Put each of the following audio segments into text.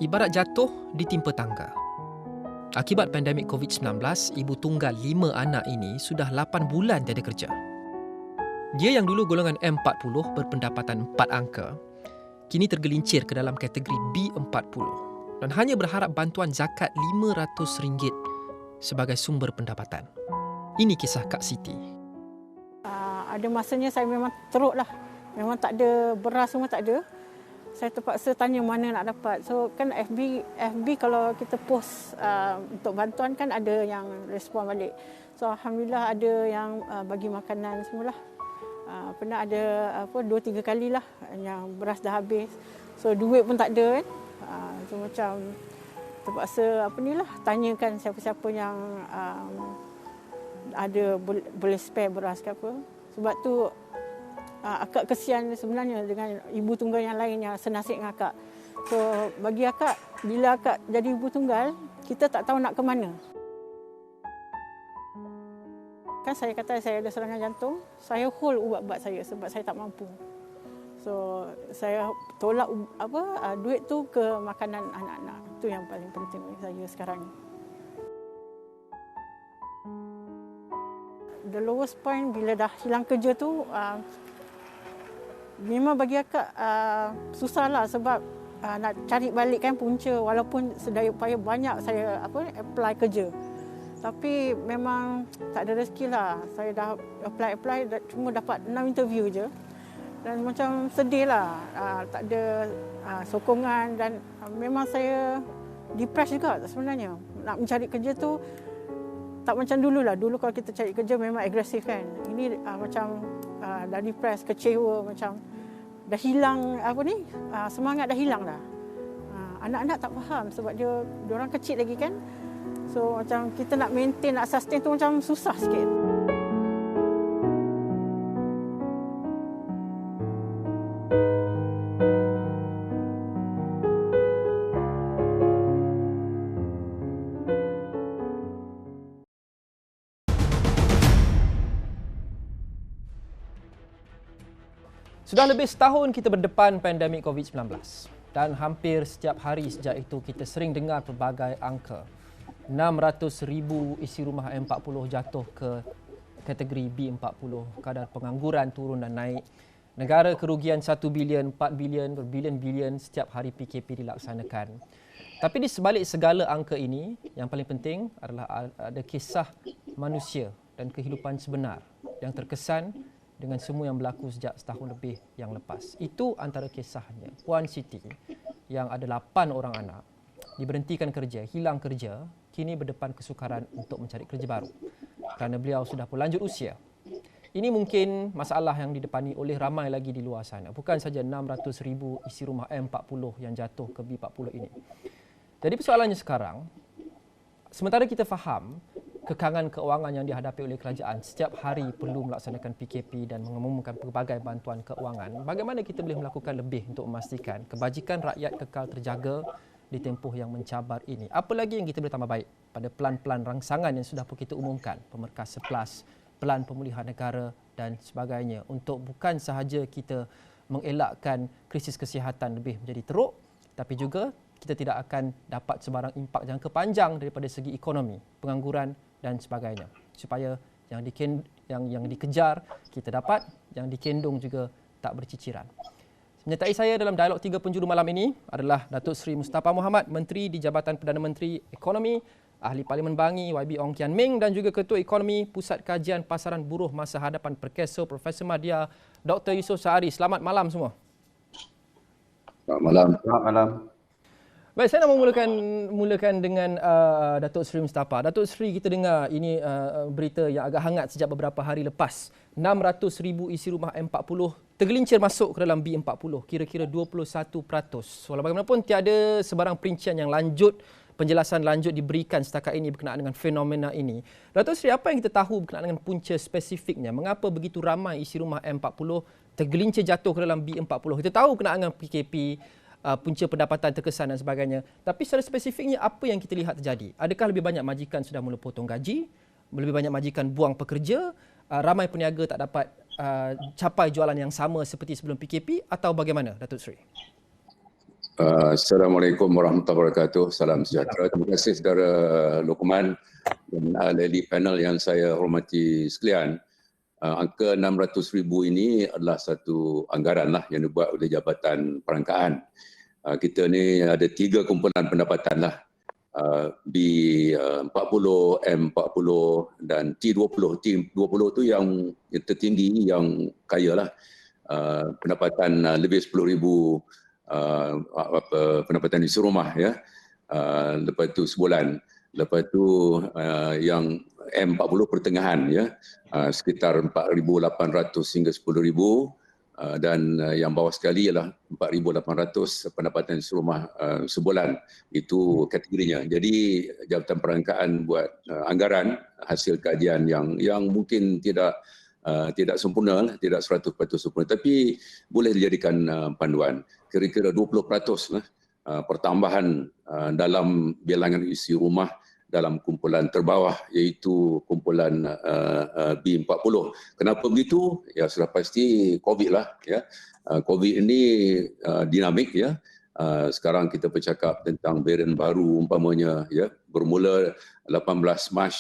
Ibarat jatuh ditimpa tangga. Akibat pandemik COVID-19, ibu tunggal 5 anak ini sudah 8 bulan tiada kerja. Dia yang dulu golongan M40 berpendapatan 4 angka, kini tergelincir ke dalam kategori B40 dan hanya berharap bantuan zakat RM500 sebagai sumber pendapatan. Ini kisah Kak Siti. Ada masanya saya memang teruk lah. Memang tak ada, beras semua tak ada. Saya terpaksa tanya mana nak dapat. So kan FB kalau kita post untuk bantuan kan ada yang respon balik. So alhamdulillah ada yang bagi makanan semualah. Pernah ada 2-3 kali lah yang beras dah habis. So duit pun tak ada kan. So macam terpaksa tanyakan siapa-siapa yang ada boleh spare beras ke apa. Sebab tu akak kesian sebenarnya dengan ibu tunggal yang lain yang senasib dengan akak. So bagi akak, bila akak jadi ibu tunggal, kita tak tahu nak ke mana. Kan saya kata saya ada serangan jantung, saya hold ubat-ubat saya sebab saya tak mampu. So saya tolak duit tu ke makanan anak-anak. Itu yang paling penting bagi saya sekarang ni. The lowest point bila dah hilang kerja tu memang bagi akak susahlah sebab nak cari balik kan punca walaupun sedaya upaya banyak saya apply kerja. Tapi memang tak ada rezeki lah. Saya dah apply cuma dapat 6 interview je. Dan macam sedih lah. Tak ada sokongan dan memang saya depressed juga sebenarnya. Nak mencari kerja tu tak macam dulu lah. Dulu kalau kita cari kerja memang agresif kan. Ini macam dah depressed, kecewa, macam dah hilang semangat dah hilang dah. Anak-anak tak faham sebab dia orang kecil lagi kan. So macam kita nak maintain, nak sustain tu macam susah sikit. Sudah lebih setahun kita berdepan pandemik COVID-19 dan hampir setiap hari sejak itu kita sering dengar pelbagai angka. 600,000 isi rumah M40 jatuh ke kategori B40, kadar pengangguran turun dan naik. Negara kerugian 1 bilion, 4 bilion, berbilion-bilion setiap hari PKP dilaksanakan. Tapi di sebalik segala angka ini, yang paling penting adalah ada kisah manusia dan kehidupan sebenar yang terkesan dengan semua yang berlaku sejak setahun lebih yang lepas. Itu antara kisahnya. Puan Siti yang ada 8 orang anak, diberhentikan kerja, hilang kerja, kini berdepan kesukaran untuk mencari kerja baru kerana beliau sudah pun lanjut usia. Ini mungkin masalah yang didepani oleh ramai lagi di luar sana. Bukan saja 600,000 isi rumah M40 yang jatuh ke B40 ini. Jadi persoalannya sekarang, sementara kita faham kekangan keuangan yang dihadapi oleh kerajaan setiap hari perlu melaksanakan PKP dan mengumumkan pelbagai bantuan keuangan, bagaimana kita boleh melakukan lebih untuk memastikan kebajikan rakyat kekal terjaga di tempoh yang mencabar ini? Apa lagi yang kita boleh tambah baik pada pelan-pelan rangsangan yang sudah pun kita umumkan, Pemerkas 11, Pelan Pemulihan Negara dan sebagainya, untuk bukan sahaja kita mengelakkan krisis kesihatan lebih menjadi teruk, tapi juga kita tidak akan dapat sebarang impak jangka panjang daripada segi ekonomi, pengangguran dan sebagainya. Supaya yang dikejar kita dapat, yang dikendung juga tak berciciran. Menyertai saya dalam dialog 3 penjuru malam ini adalah Datuk Seri Mustapa Mohamad, Menteri di Jabatan Perdana Menteri Ekonomi, Ahli Parlimen Bangi YB Ong Kian Ming dan juga Ketua Ekonomi Pusat Kajian Pasaran Buruh Masa Hadapan Perkeso Profesor Madya Dr. Yusof Sahari. Selamat malam semua. Selamat malam. Selamat malam. Baik, saya nak mulakan dengan Datuk Seri Mustapa. Datuk Seri, kita dengar ini berita yang agak hangat sejak beberapa hari lepas. 600,000 isi rumah M40 tergelincir masuk ke dalam B40, kira-kira 21%. Walau bagaimanapun tiada sebarang perincian yang lanjut, penjelasan lanjut diberikan setakat ini berkenaan dengan fenomena ini. Datuk Seri, apa yang kita tahu berkenaan dengan punca spesifiknya? Mengapa begitu ramai isi rumah M40 tergelincir jatuh ke dalam B40? Kita tahu berkenaan dengan PKP, punca pendapatan terkesan dan sebagainya. Tapi secara spesifiknya apa yang kita lihat terjadi? Adakah lebih banyak majikan sudah mula potong gaji? Lebih banyak majikan buang pekerja? Ramai peniaga tak dapat capai jualan yang sama seperti sebelum PKP atau bagaimana, Datuk Seri? Assalamualaikum warahmatullahi wabarakatuh. Salam sejahtera. Terima kasih saudara Luqman dan ahli panel yang saya hormati sekalian. Angka 600,000 ini adalah satu anggaran lah yang dibuat oleh Jabatan Perangkaan. Kita ni ada 3 kumpulan pendapatan lah. B40, M40 dan T20. T20 tu yang tertinggi, yang kaya lah. Pendapatan lebih 10,000 pendapatan isi rumah ya. Lepas tu sebulan. Lepas tu yang M40 pertengahan ya, sekitar 4,800 hingga 10,000 dan yang bawah sekali ialah 4,800 pendapatan isi rumah sebulan. Itu kategorinya. Jadi Jabatan Perangkaan buat anggaran hasil kajian yang mungkin tidak sempurna, tidak 100% sempurna, tapi boleh dijadikan panduan. Kira-kira 20% pertambahan dalam bilangan isi rumah dalam kumpulan terbawah, iaitu kumpulan B40. Kenapa begitu? Ya sudah pasti COVID lah. Ya. COVID ini dinamik ya. Sekarang kita bercakap tentang varian baru umpamanya ya, bermula 18 Mac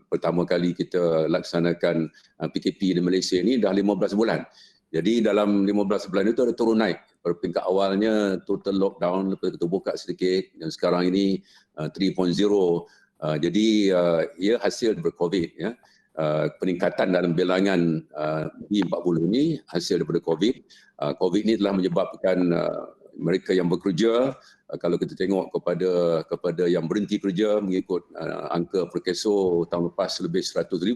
pertama kali kita laksanakan PKP di Malaysia ini dah 15 bulan. Jadi dalam 15 bulan itu ada turun naik. Peringkat awalnya total lockdown, lepas kita buka sedikit dan sekarang ini 3.0. Jadi ia hasil ber-COVID ya. Peningkatan dalam bilangan B40 ini hasil daripada COVID. COVID ini telah menyebabkan mereka yang bekerja, kalau kita tengok kepada yang berhenti kerja mengikut angka per keso tahun lepas lebih 100,000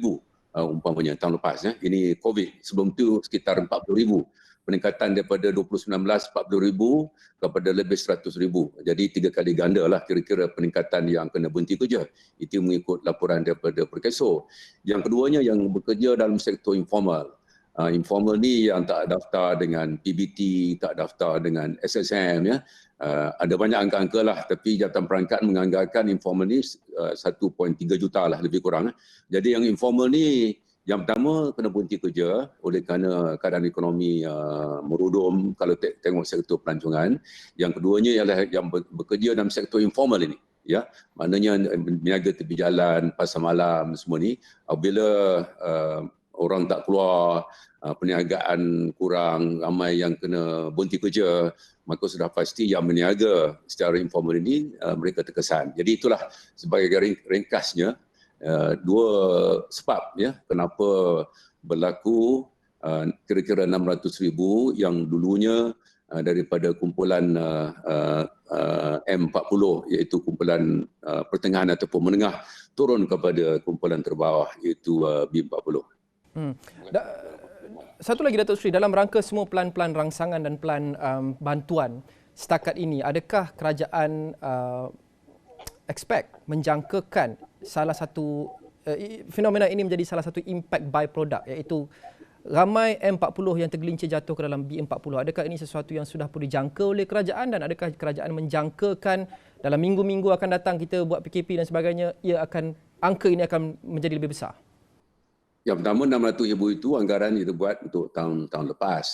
umpamanya tahun lepas ya. Ini COVID. Sebelum itu sekitar 40,000. Peningkatan daripada 2019 40,000 kepada lebih 100,000. Jadi 3 kali ganda lah kira-kira peningkatan yang kena berhenti kerja. Itu mengikut laporan daripada Perkeso. Yang keduanya yang bekerja dalam sektor informal. Informal ni yang tak daftar dengan PBT, tak daftar dengan SSM ya. Ada banyak angka-angka lah, tapi Jabatan Perangkaan menganggarkan informal ni 1.3 juta lah lebih kurang. Jadi yang informal ni yang pertama kena berhenti kerja oleh kerana keadaan ekonomi merudum kalau tengok sektor pelancongan. Yang keduanya ialah yang bekerja dalam sektor informal ini. Ya, maknanya meniaga tepi jalan, pasar malam semua ni, apabila orang tak keluar, perniagaan kurang, ramai yang kena berhenti kerja, maka sudah pasti yang berniaga secara informal ini mereka terkesan. Jadi itulah sebagai ringkasnya dua sebab ya kenapa berlaku kira-kira 600,000 yang dulunya daripada kumpulan M40 iaitu kumpulan pertengahan ataupun menengah turun kepada kumpulan terbawah iaitu B40. Satu lagi Datuk Seri, dalam rangka semua plan-plan rangsangan dan plan bantuan setakat ini, adakah kerajaan expect menjangkakan salah satu fenomena ini menjadi salah satu impact byproduct, iaitu ramai M40 yang tergelincir jatuh ke dalam B40. Adakah ini sesuatu yang sudah pun dijangka oleh kerajaan dan adakah kerajaan menjangkakan dalam minggu-minggu akan datang kita buat PKP dan sebagainya, angka ini akan menjadi lebih besar? Yang pertama 600,000 itu anggaran itu buat untuk tahun lepas.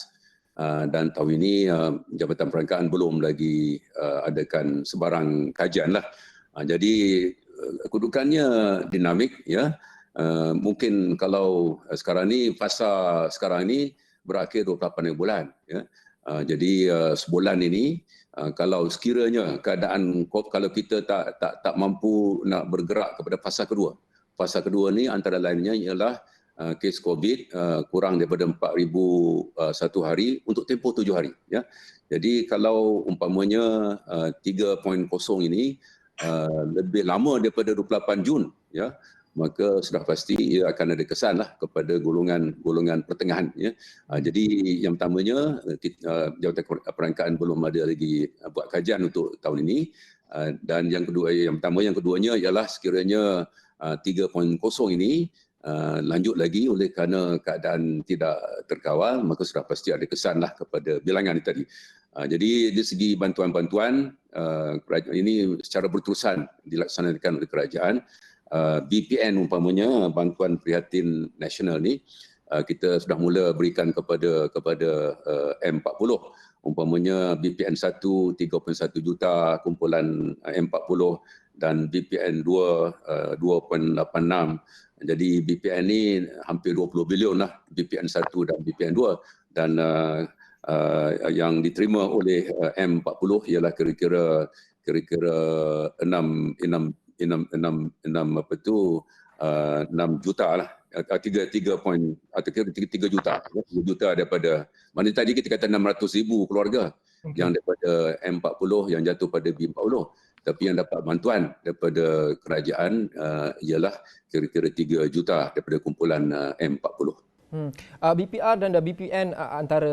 Dan tahun ini Jabatan Perangkaan belum lagi adakan sebarang kajian lah. Jadi kedudukannya dinamik ya. Mungkin kalau sekarang ni fasa sekarang ini berakhir 28 bulan ya. Jadi sebulan ini kalau sekiranya keadaan kalau kita tak mampu nak bergerak kepada fasa kedua. Fasa kedua ni antara lainnya ialah kes COVID kurang daripada 4,000 satu hari untuk tempoh 7 hari ya. Jadi kalau umpamanya 3.0 ini lebih lama daripada 28 Jun ya, maka sudah pasti ia akan ada kesan lah kepada golongan pertengahan ya. Jadi yang pertamanya Jabatan Perangkaan belum ada lagi buat kajian untuk tahun ini, dan yang keduanya ialah sekiranya 3.0 ini lanjut lagi oleh kerana keadaan tidak terkawal, maka sudah pasti ada kesan lah kepada bilangan ini tadi. Jadi dari segi bantuan-bantuan ini secara berterusan dilaksanakan oleh kerajaan. BPN umpamanya bantuan prihatin nasional ni kita sudah mula berikan kepada M40. Umpamanya BPN 1 3.1 juta kumpulan M40 dan BPN 2 2.86. Jadi BPN ni hampir 20 bilion lah, BPN 1 dan BPN 2, dan yang diterima oleh M40 ialah kira-kira 6 juta lah, 3 juta, 3 juta daripada, mana tadi kita kata 600,000 keluarga yang daripada M40 yang jatuh pada B40, tapi yang dapat bantuan daripada kerajaan ialah kira-kira 3 juta daripada kumpulan M40. BPR dan BPN antara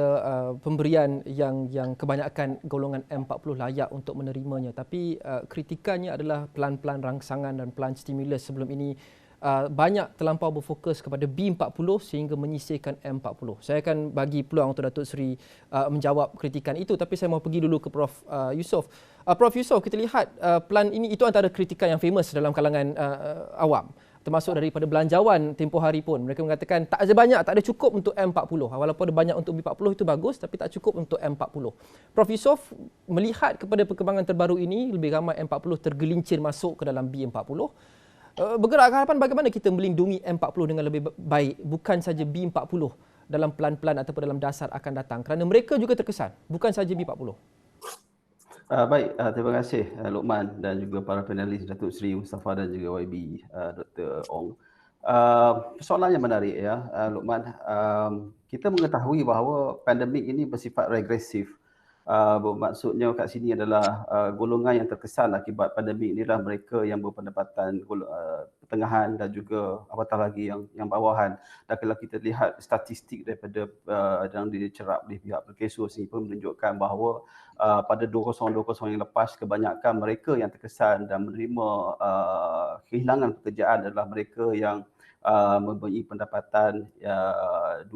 pemberian yang kebanyakan golongan M40 layak untuk menerimanya, tapi kritikannya adalah pelan-pelan rangsangan dan pelan stimulus sebelum ini banyak terlampau berfokus kepada B40 sehingga menyisihkan M40. Saya akan bagi peluang untuk Datuk Seri menjawab kritikan itu, tapi saya mau pergi dulu ke Prof Yusof. Prof Yusof, kita lihat plan ini itu antara kritikan yang famous dalam kalangan awam, termasuk daripada belanjawan tempoh hari pun. Mereka mengatakan tak ada banyak, tak ada cukup untuk M40. Walaupun ada banyak untuk B40 itu bagus, tapi tak cukup untuk M40. Prof Yusof, melihat kepada perkembangan terbaru ini, lebih ramai M40 tergelincir masuk ke dalam B40. Bergerak ke hadapan, bagaimana kita melindungi M40 dengan lebih baik, bukan saja B40 dalam pelan-pelan ataupun dalam dasar akan datang, kerana mereka juga terkesan, bukan saja B40. Baik, terima kasih Luqman dan juga para panelis Datuk Seri Mustafa dan juga YB Dr. Ong. Soalannya menarik ya, Luqman. Kita mengetahui bahawa pandemik ini bersifat regresif. Maksudnya kat sini adalah golongan yang terkesan akibat pandemik inilah mereka yang berpendapatan pertengahan dan juga apatah lagi yang bawahan. Dan kalau kita lihat statistik daripada yang dicerap oleh pihak Perkesos ini pun menunjukkan bahawa pada 2020 yang lepas, kebanyakan mereka yang terkesan dan menerima kehilangan pekerjaan adalah mereka yang mempunyai pendapatan 2,000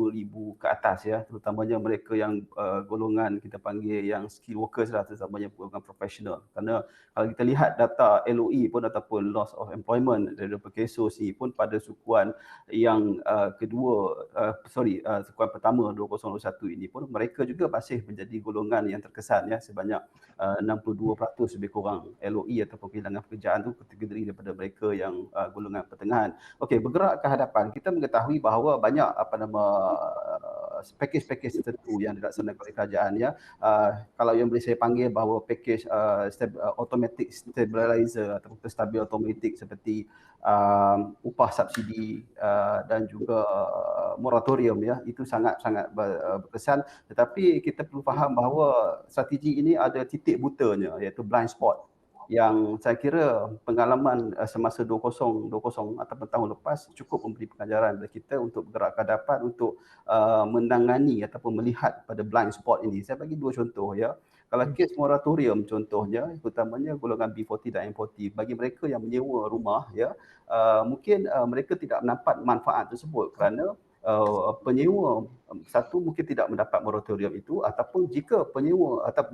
ke atas ya, terutamanya mereka yang golongan kita panggil yang skill workers lah, terutamanya golongan profesional. Kerana kalau kita lihat data LOE pun ataupun loss of employment dari Perkesos ni pun pada sukuan yang sukuan pertama 2021 ini pun mereka juga masih menjadi golongan yang terkesan ya, sebanyak 62% lebih kurang LOE ataupun kehilangan pekerjaan tu terdiri daripada mereka yang golongan pertengahan. Okey, bergerak ke hadapan, kita mengetahui bahawa banyak pakej-pakej tertentu yang dilaksanakan oleh kerajaan ya. Kalau yang boleh saya panggil bahawa pakej automatic stabilizer ataupun stabil automatik seperti upah subsidi dan juga moratorium ya, itu sangat-sangat berkesan. Tetapi kita perlu faham bahawa strategi ini ada titik butanya, iaitu blind spot, yang saya kira pengalaman semasa 2020 ataupun tahun lepas cukup memberi pengajaran kepada kita untuk bergerak ke hadapan untuk menangani ataupun melihat pada blind spot ini. Saya bagi dua contoh ya. Kalau kes moratorium contohnya, terutamanya golongan B40 dan M40, bagi mereka yang menyewa rumah ya, mungkin mereka tidak mendapat manfaat tersebut kerana penyewa satu mungkin tidak mendapat moratorium itu, ataupun jika penyewa atau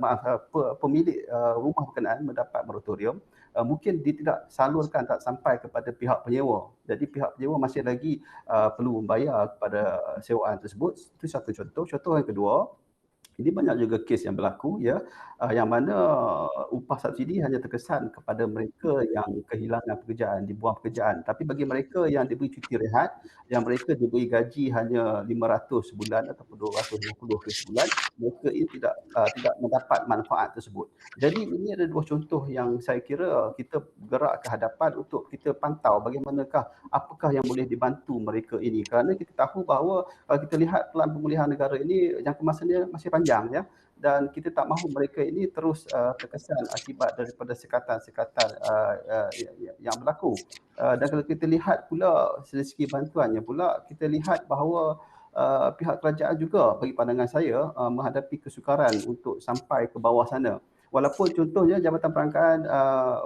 pemilik rumah berkenaan mendapat moratorium, mungkin dia tidak salurkan, tak sampai kepada pihak penyewa. Jadi pihak penyewa masih lagi perlu membayar kepada sewaan tersebut. Itu satu contoh. Contoh yang kedua, ini banyak juga kes yang berlaku ya, yang mana upah subsidi hanya terkesan kepada mereka yang kehilangan pekerjaan, dibuang pekerjaan. Tapi bagi mereka yang diberi cuti rehat, yang mereka diberi gaji hanya 500 sebulan ataupun 250 sebulan, mereka ini tidak mendapat manfaat tersebut. Jadi ini ada dua contoh yang saya kira kita bergerak ke hadapan untuk kita pantau bagaimanakah, apakah yang boleh dibantu mereka ini. Kerana kita tahu bahawa kalau kita lihat pelan pemulihan negara ini jangka masanya masih panjang ya, dan kita tak mahu mereka ini terus terkesan akibat daripada sekatan-sekatan yang berlaku. Dan kalau kita lihat pula dari segi bantuannya pula, kita lihat bahawa pihak kerajaan juga bagi pandangan saya menghadapi kesukaran untuk sampai ke bawah sana. Walaupun contohnya Jabatan Perangkaan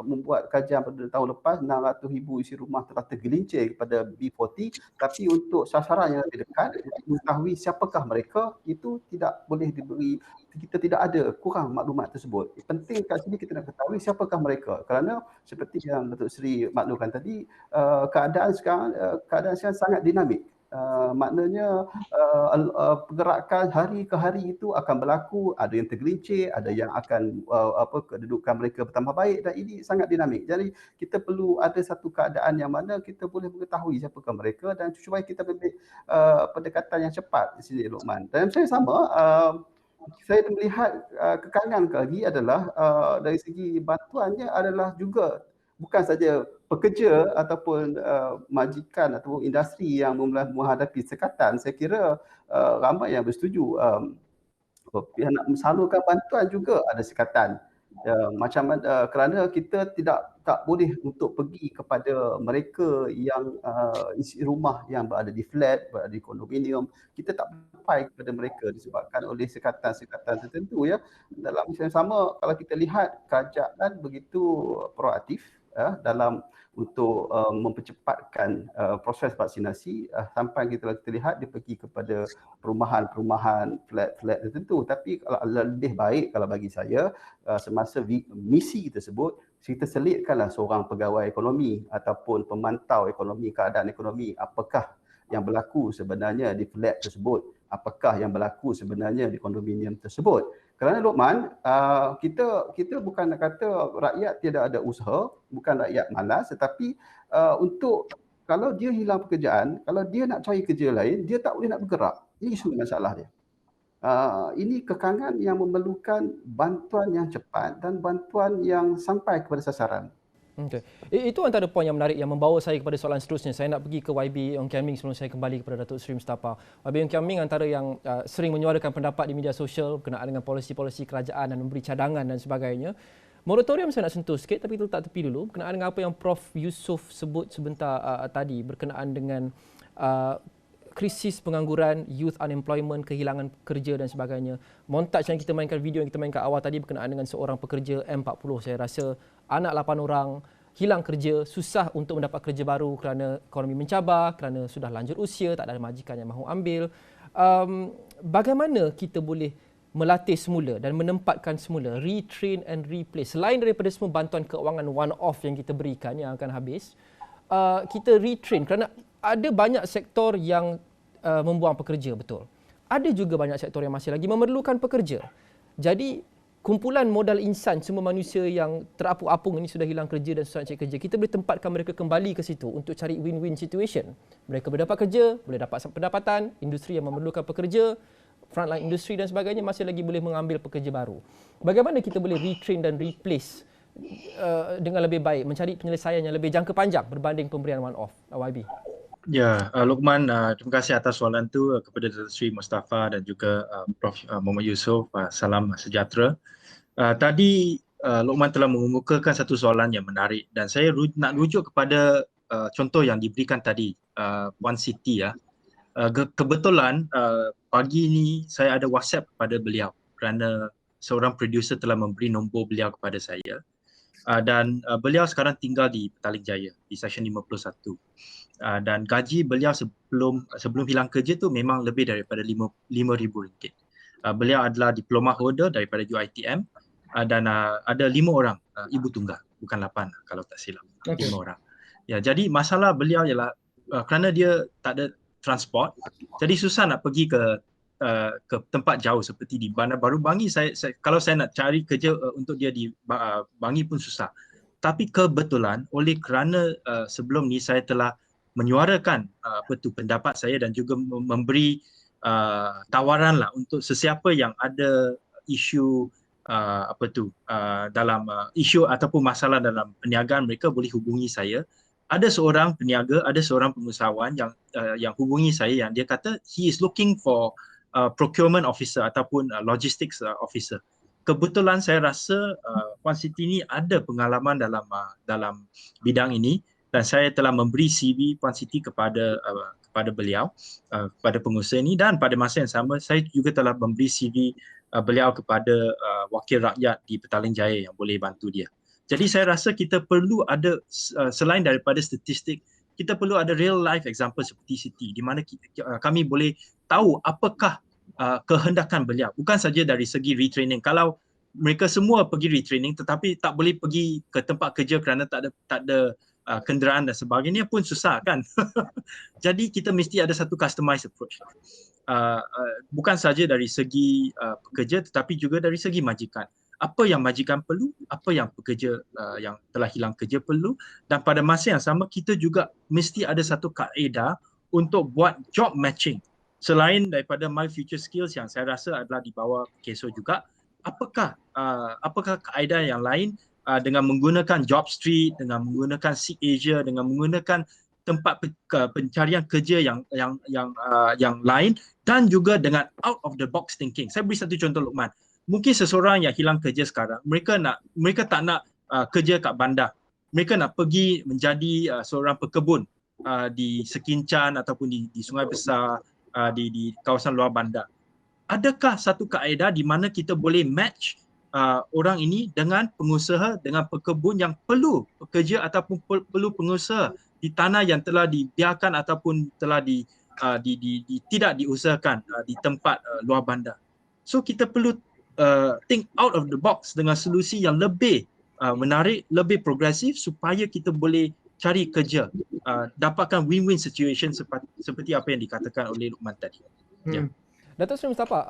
membuat kajian pada tahun lepas 600,000 isi rumah telah tergelincir kepada B40, tapi untuk sasaran yang lebih dekat, mengetahui siapakah mereka, itu tidak boleh diberi, kita tidak ada, kurang maklumat tersebut. Penting kat sini kita nak ketahui siapakah mereka, kerana seperti yang Datuk Seri maklumkan tadi, keadaan sekarang sangat dinamik. Maknanya pergerakan hari ke hari itu akan berlaku, ada yang tergelincir, ada yang akan kedudukan mereka bertambah baik, dan ini sangat dinamik. Jadi kita perlu ada satu keadaan yang mana kita boleh mengetahui siapakah mereka dan supaya kita ambil pendekatan yang cepat di sini, Luqman. Dan saya sama, saya melihat kekangan lagi adalah dari segi bantuannya adalah juga bukan saja pekerja ataupun majikan atau industri yang menghadapi sekatan. Saya kira ramai yang bersetuju nak salurkan bantuan juga ada sekatan. Kerana kita tak boleh untuk pergi kepada mereka yang isi rumah yang berada di flat, berada di kondominium. Kita tak sampai kepada mereka disebabkan oleh sekatan-sekatan tertentu ya. Dalam masa yang sama, kalau kita lihat kerajaan begitu proaktif dalam untuk mempercepatkan proses vaksinasi, sampai kita lihat dia pergi kepada perumahan-perumahan, flat-flat tertentu. Tapi kalau lebih baik kalau bagi saya, semasa misi tersebut, kita selitkanlah seorang pegawai ekonomi ataupun pemantau ekonomi, keadaan ekonomi, apakah yang berlaku sebenarnya di flat tersebut, apakah yang berlaku sebenarnya di kondominium tersebut. Kerana Luqman, kita bukan nak kata rakyat tidak ada usaha, bukan rakyat malas, tetapi untuk kalau dia hilang pekerjaan, kalau dia nak cari kerja lain, dia tak boleh nak bergerak. Ini semua masalah dia. Ini kekangan yang memerlukan bantuan yang cepat dan bantuan yang sampai kepada sasaran. Okay. Itu antara poin yang menarik yang membawa saya kepada soalan seterusnya. Saya nak pergi ke YB Ong Kian Ming sebelum saya kembali kepada Datuk Seri Mustafa. YB Ong Kian Ming antara yang sering menyuarakan pendapat di media sosial berkenaan dengan polisi-polisi kerajaan dan memberi cadangan dan sebagainya. Moratorium saya nak sentuh sikit tapi itu tak tepi dulu berkenaan dengan apa yang Prof Yusof sebut sebentar tadi berkenaan dengan krisis pengangguran, youth unemployment, kehilangan kerja dan sebagainya. Montaj yang kita mainkan, video yang kita mainkan awal tadi berkenaan dengan seorang pekerja M40. Saya rasa anak 8 orang hilang kerja, susah untuk mendapat kerja baru kerana ekonomi mencabar, kerana sudah lanjut usia, tak ada majikan yang mahu ambil. Bagaimana kita boleh melatih semula dan menempatkan semula, retrain and replace. Selain daripada semua bantuan keuangan one-off yang kita berikan yang akan habis, kita retrain kerana ada banyak sektor yang membuang pekerja, betul. Ada juga banyak sektor yang masih lagi memerlukan pekerja. Jadi kumpulan modal insan, semua manusia yang terapung-apung ini sudah hilang kerja dan susah cari kerja, kita boleh tempatkan mereka kembali ke situ untuk cari win-win situation. Mereka boleh dapat kerja, boleh dapat pendapatan, industri yang memerlukan pekerja, frontline industri dan sebagainya masih lagi boleh mengambil pekerja baru. Bagaimana kita boleh retrain dan replace dengan lebih baik, mencari penyelesaian yang lebih jangka panjang berbanding pemberian one-off, YB? Ya, Luqman, terima kasih atas soalan itu kepada Datuk Seri Mustafa dan juga Prof Muhammad Yusof. Salam sejahtera. Tadi Luqman telah mengemukakan satu soalan yang menarik dan saya nak rujuk kepada contoh yang diberikan tadi, One City ya. Kebetulan pagi ini saya ada WhatsApp kepada beliau kerana seorang producer telah memberi nombor beliau kepada saya. Dan beliau sekarang tinggal di Petaling Jaya di Seksyen 51. Dan gaji beliau sebelum hilang kerja tu memang lebih daripada RM5,000. Beliau adalah diploma holder daripada UiTM dan ada 5 orang ibu tunggal, bukan 8 kalau tak silap. 5 orang. Ya, jadi masalah beliau ialah kerana dia tak ada transport, jadi susah nak pergi ke tempat jauh seperti di Bandar Baru Bangi. Kalau saya nak cari kerja untuk dia di Bangi pun susah. Tapi kebetulan oleh kerana sebelum ni saya telah menyuarakan pendapat saya dan juga memberi tawaran lah untuk sesiapa yang ada isu dalam isu ataupun masalah dalam perniagaan, mereka boleh hubungi saya. Ada seorang peniaga, ada seorang pengusahawan yang hubungi saya yang dia kata he is looking for procurement officer ataupun logistics officer. Kebetulan saya rasa One City ni ada pengalaman dalam bidang ini dan saya telah memberi CV One City kepada beliau, kepada pengusaha ini, dan pada masa yang sama saya juga telah memberi CV beliau kepada wakil rakyat di Petaling Jaya yang boleh bantu dia. Jadi saya rasa kita perlu ada selain daripada statistik, kita perlu ada real life example seperti Siti di mana kami boleh tahu apakah kehendakan beliau, bukan saja dari segi retraining. Kalau mereka semua pergi retraining tetapi tak boleh pergi ke tempat kerja kerana tak ada kenderaan dan sebagainya pun susah kan. Jadi kita mesti ada satu customized approach. Bukan saja dari segi pekerja tetapi juga dari segi majikan. Apa yang majikan perlu, apa yang pekerja yang telah hilang kerja perlu, dan pada masa yang sama kita juga mesti ada satu kaedah untuk buat job matching. Selain daripada My Future Skills yang saya rasa adalah di bawah KESO juga, apakah kaedah yang lain dengan menggunakan JobStreet, dengan menggunakan Seek Asia, dengan menggunakan tempat pencarian kerja yang lain, dan juga dengan out of the box thinking. Saya beri satu contoh, Luqman. Mungkin seseorang yang hilang kerja sekarang, mereka tak nak kerja kat bandar. Mereka nak pergi menjadi seorang pekebun di Sekincan ataupun di Sungai Besar, di kawasan luar bandar. Adakah satu kaedah di mana kita boleh match orang ini dengan pengusaha, dengan pekebun yang perlu pekerja ataupun perlu pengusaha di tanah yang telah dibiarkan ataupun telah tidak diusahakan di tempat luar bandar. So kita perlu think out of the box dengan solusi yang lebih menarik, lebih progresif supaya kita boleh cari kerja, dapatkan win-win situation seperti apa yang dikatakan oleh Luqman tadi. Ya. Datuk Seri Mustafa,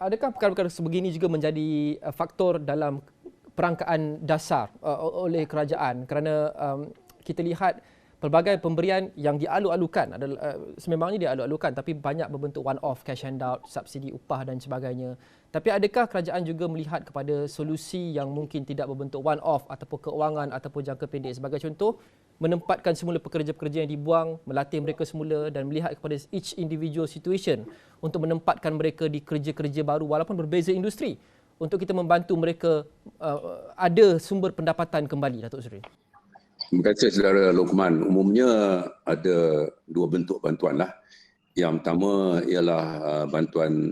adakah perkara-perkara sebegini juga menjadi faktor dalam perangkaan dasar oleh kerajaan, kerana kita lihat pelbagai pemberian yang dialu-alukan adalah sememangnya dialu-alukan tapi banyak berbentuk one off, cash handout, subsidi upah dan sebagainya. Tapi adakah kerajaan juga melihat kepada solusi yang mungkin tidak berbentuk one off ataupun keuangan ataupun jangka pendek? Sebagai contoh, menempatkan semula pekerja-pekerja yang dibuang, melatih mereka semula dan melihat kepada each individual situation untuk menempatkan mereka di kerja-kerja baru walaupun berbeza industri untuk kita membantu mereka ada sumber pendapatan kembali, Datuk Seri. Terima kasih Saudara Luqman. Umumnya ada dua bentuk bantuan lah. Yang pertama ialah bantuan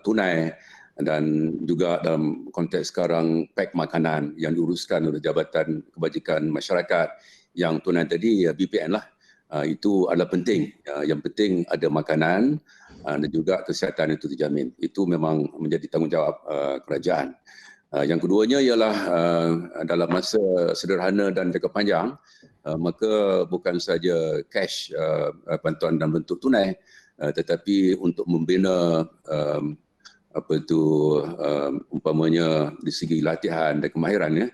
tunai dan juga dalam konteks sekarang pack makanan yang diuruskan oleh Jabatan Kebajikan Masyarakat. Yang tunai tadi BPN lah. Itu adalah penting. Yang penting ada makanan dan juga kesihatan itu terjamin. Itu memang menjadi tanggungjawab kerajaan. Yang keduanya ialah dalam masa sederhana dan jangka panjang, maka bukan saja cash bantuan dalam bentuk tunai, tetapi untuk membina umpamanya di segi latihan dan kemahiran, ya,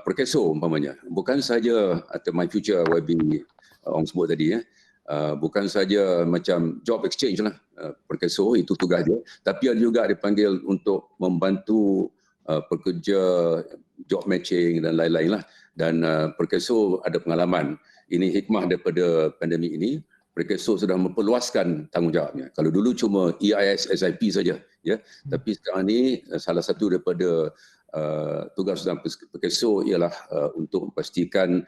Perkeso umpamanya, bukan saja atau My Future YB orang sebut tadi, ya, bukan saja macam job exchange lah, Perkeso itu tugas dia, tapi ada juga dipanggil untuk membantu pekerja job matching dan lain-lain lah. Dan Perkeso ada pengalaman. Ini hikmah daripada pandemik ini. Perkeso sudah memperluaskan tanggungjawabnya. Kalau dulu cuma EIS, SIP saja, ya. Tapi sekarang ini salah satu daripada tugas dalam Perkeso ialah untuk memastikan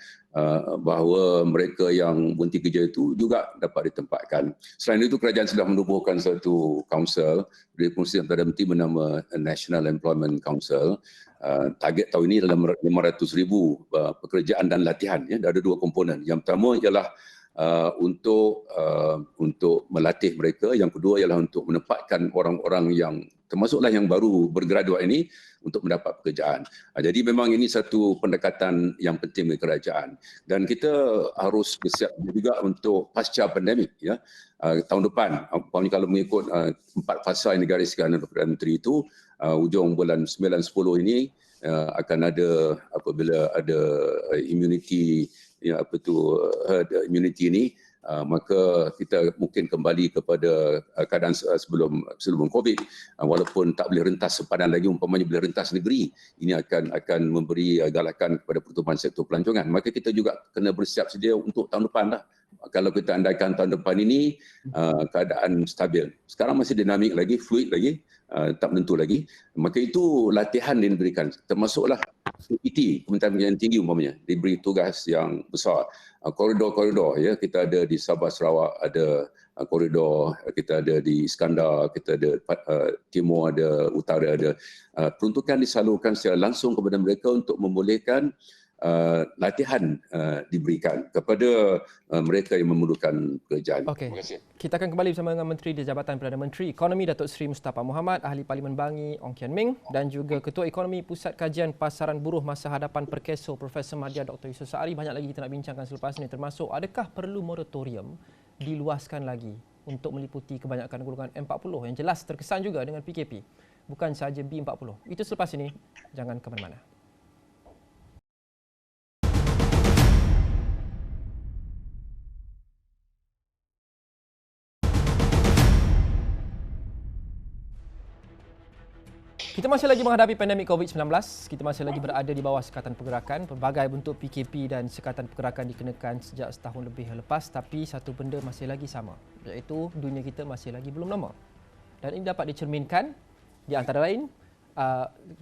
bahawa mereka yang berhenti kerja itu juga dapat ditempatkan. Selain itu, kerajaan sudah menubuhkan satu kaunsil dari Pengurusan Perdana Menteri bernama National Employment Council. Target tahun ini dalam 500,000 pekerjaan dan latihan, ya. Ada dua komponen. Yang pertama ialah untuk melatih mereka, yang kedua ialah untuk menempatkan orang-orang yang termasuklah yang baru bergraduat ini untuk mendapat pekerjaan. Jadi memang ini satu pendekatan yang penting bagi kerajaan dan kita harus bersiap juga untuk pasca pandemik, ya. Tahun depan, kalau mengikut 4 fasa yang digariskan oleh Perdana Menteri itu, hujung bulan 9-10 ini akan ada, apabila ada immunity, ya, herd immunity ini, maka kita mungkin kembali kepada keadaan sebelum COVID, walaupun tak boleh rentas sepadan lagi, umpamanya boleh rentas negeri. Ini akan memberi galakan kepada pertumbuhan sektor pelancongan. Maka kita juga kena bersiap sedia untuk tahun depan lah. Kalau kita andaikan tahun depan ini keadaan stabil, sekarang masih dinamik lagi, fluid lagi, tak menentu lagi, maka itu latihan yang diberikan, termasuklah PT, Kementerian Pendidikan Tinggi umpamanya, diberi tugas yang besar. Koridor-koridor, ya, kita ada di Sabah Sarawak, ada koridor, kita ada di Iskandar, kita ada Timur, ada Utara, ada peruntukan disalurkan secara langsung kepada mereka untuk membolehkan latihan diberikan kepada mereka yang memerlukan pekerjaan. Okey. Terima kasih. Kita akan kembali bersama dengan Menteri di Jabatan Perdana Menteri Ekonomi Datuk Seri Mustafa Mohamed, Ahli Parlimen Bangi Ong Kian Ming dan juga Ketua Ekonomi Pusat Kajian Pasaran Buruh Masa Hadapan Perkeso Profesor Madya Dr. Yusof Saari. Banyak lagi kita nak bincangkan selepas ini, termasuk adakah perlu moratorium diluaskan lagi untuk meliputi kebanyakan golongan M40 yang jelas terkesan juga dengan PKP, bukan sahaja B40. Itu selepas ini, jangan ke mana-mana. Kita masih lagi menghadapi pandemik COVID-19. Kita masih lagi berada di bawah sekatan pergerakan. Pelbagai bentuk PKP dan sekatan pergerakan dikenakan sejak setahun lebih lepas, tapi satu benda masih lagi sama, iaitu dunia kita masih lagi belum normal. Dan ini dapat dicerminkan di antara lain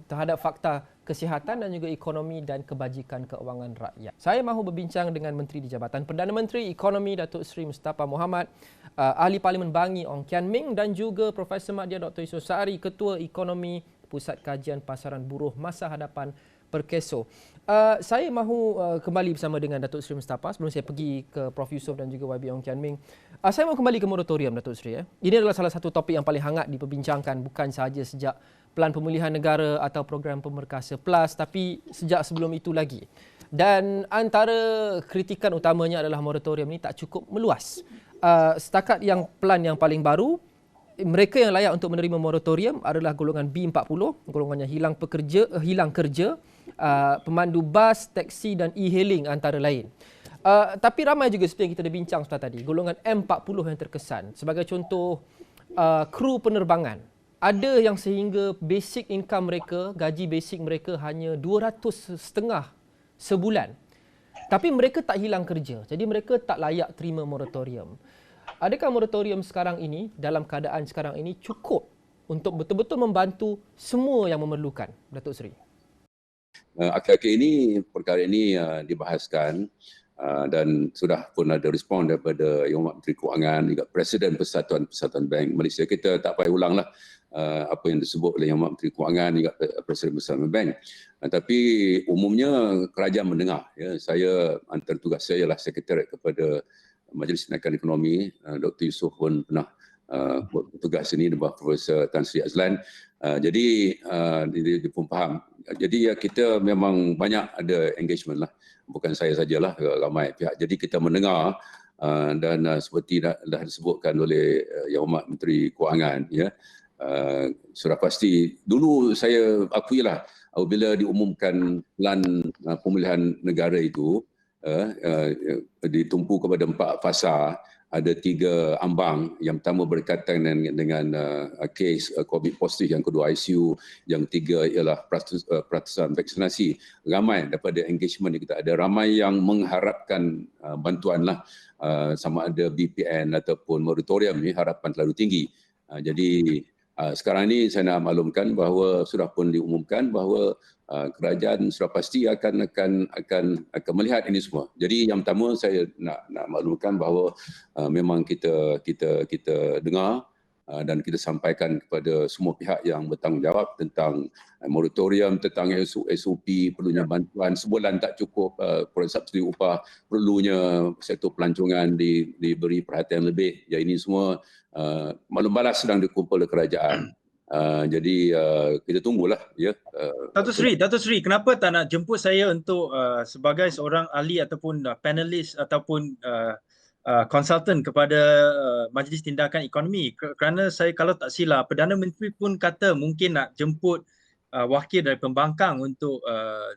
terhadap fakta kesihatan dan juga ekonomi dan kebajikan keuangan rakyat. Saya mahu berbincang dengan Menteri di Jabatan Perdana Menteri Ekonomi Datuk Seri Mustafa Mohamed, Ahli Parlimen Bangi Ong Kian Ming dan juga Profesor Madya Dr. Yusof Saari, Ketua Ekonomi Pusat Kajian Pasaran Buruh Masa Hadapan Perkeso. Saya mahu kembali bersama dengan Datuk Seri Mustafa sebelum saya pergi ke Prof Yusof dan juga YB Ong Kian Ming. Saya mahu kembali ke moratorium, Datuk Seri. Ini adalah salah satu topik yang paling hangat diperbincangkan, bukan sahaja sejak Pelan Pemulihan Negara atau program Pemerkasa Plus, tapi sejak sebelum itu lagi. Dan antara kritikan utamanya adalah moratorium ini tak cukup meluas. Setakat yang pelan yang paling baru, mereka yang layak untuk menerima moratorium adalah golongan B40, golongan yang hilang kerja, pemandu bas, teksi dan e-hailing antara lain. Tapi ramai juga seperti yang kita dah bincang sebentar tadi, golongan M40 yang terkesan. Sebagai contoh, kru penerbangan. Ada yang sehingga basic income mereka, gaji basic mereka hanya 200.5 sebulan. Tapi mereka tak hilang kerja, jadi mereka tak layak terima moratorium. Adakah moratorium sekarang ini, dalam keadaan sekarang ini, cukup untuk betul-betul membantu semua yang memerlukan, Datuk Seri? Akhir-akhir ini, perkara ini dibahaskan dan sudah pun ada respon daripada Yang Amat Menteri Kewangan, juga Presiden Persatuan Bank Malaysia. Kita tak payah ulanglah apa yang disebut oleh Yang Amat Menteri Kewangan, juga Presiden Persatuan Bank. Tapi umumnya kerajaan mendengar. Ya, saya, antara tugas saya ialah Sekretariat kepada Majlis Tindakan Ekonomi. Dr. Yusof pun pernah buat tugas ini di bawah Profesor Tan Sri Azlan. Jadi dia pun faham. Jadi kita memang banyak ada engagement lah. Bukan saya sajalah, ramai pihak. Jadi kita mendengar dan seperti dah disebutkan oleh Yang Amat Menteri Kewangan, ya, sudah pasti dulu saya akuilah apabila diumumkan Pelan Pemulihan Negara itu ditumpu kepada 4 fasa, ada 3 ambang. Yang pertama berkaitan dengan kes COVID positif, yang kedua ICU, yang ketiga ialah peratusan vaksinasi. Ramai daripada engagement yang kita ada, ramai yang mengharapkan bantuanlah, sama ada BPN ataupun moratorium ni, harapan terlalu tinggi. Jadi sekarang ini saya nak maklumkan bahawa sudah pun diumumkan bahawa kerajaan sudah pasti akan melihat ini semua. Jadi yang pertama saya nak maklumkan bahawa memang kita dengar dan kita sampaikan kepada semua pihak yang bertanggungjawab tentang moratorium, tentang SOP, perlunya bantuan sebulan tak cukup, program subsidi upah, perlunya sektor pelancongan diberi perhatian lebih. Ya, ini semua maklum balas sedang dikumpul oleh kerajaan. Jadi kita tunggulah, ya. Datuk Seri, kenapa tak nak jemput saya untuk sebagai seorang ahli ataupun panelis ataupun konsultan kepada Majlis Tindakan Ekonomi? Kerana saya kalau tak silap, Perdana Menteri pun kata mungkin nak jemput wakil dari pembangkang untuk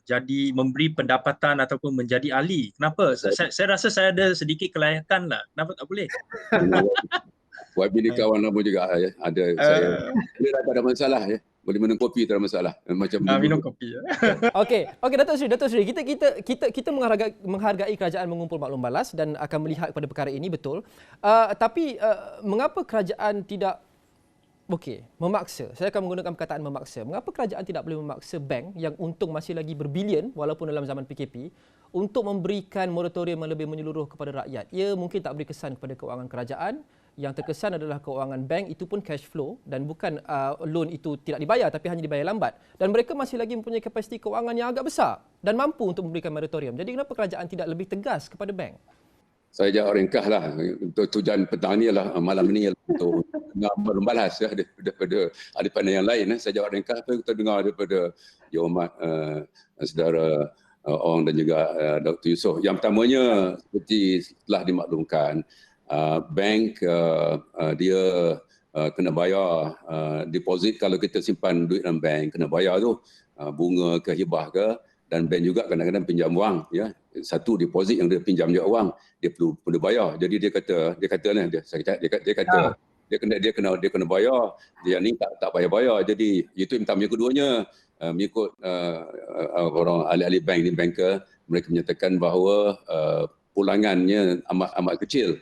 jadi memberi pendapatan ataupun menjadi ahli. Kenapa? Saya rasa saya ada sedikit kelayakan lah. Kenapa tak boleh? YB ni kawan lama juga, ya. Ada saya. Boleh tak ada masalah, ya. Boleh minum kopi tak ada masalah. Macam minum kopi. Okey, Datuk Seri, kita menghargai kerajaan mengumpul maklum balas dan akan melihat kepada perkara ini, betul. Tapi mengapa kerajaan tidak memaksa? Saya akan menggunakan perkataan memaksa. Mengapa kerajaan tidak boleh memaksa bank yang untung masih lagi berbilion walaupun dalam zaman PKP untuk memberikan moratorium yang lebih menyeluruh kepada rakyat? Ia mungkin tak beri kesan kepada keuangan kerajaan yang terkesan adalah keuangan bank itu pun cash flow dan bukan loan itu tidak dibayar tapi hanya dibayar lambat. Dan mereka masih lagi mempunyai kapasiti keuangan yang agak besar dan mampu untuk memberikan moratorium. Jadi kenapa kerajaan tidak lebih tegas kepada bank? Saya jawab ringkaslah. Tujuan petang ni adalah malam ni untuk membalas daripada ahli pandai yang lain. Saya jawab ringkas apa yang kita dengar daripada Yang Hormat saudara Ong dan juga Dr. Yusof. Yang pertamanya seperti telah dimaklumkan, bank dia kena bayar deposit. Kalau kita simpan duit dalam bank kena bayar tu bunga ke hibah ke, dan bank juga kadang-kadang pinjam wang, ya. Satu deposit yang dia pinjam juga wang dia perlu bayar. Jadi dia kata dia kena bayar, dia ni tak bayar. Jadi itu yang pertama. Yang keduanya mengikut orang ahli-ahli bank ni, banker, mereka menyatakan bahawa pulangannya amat kecil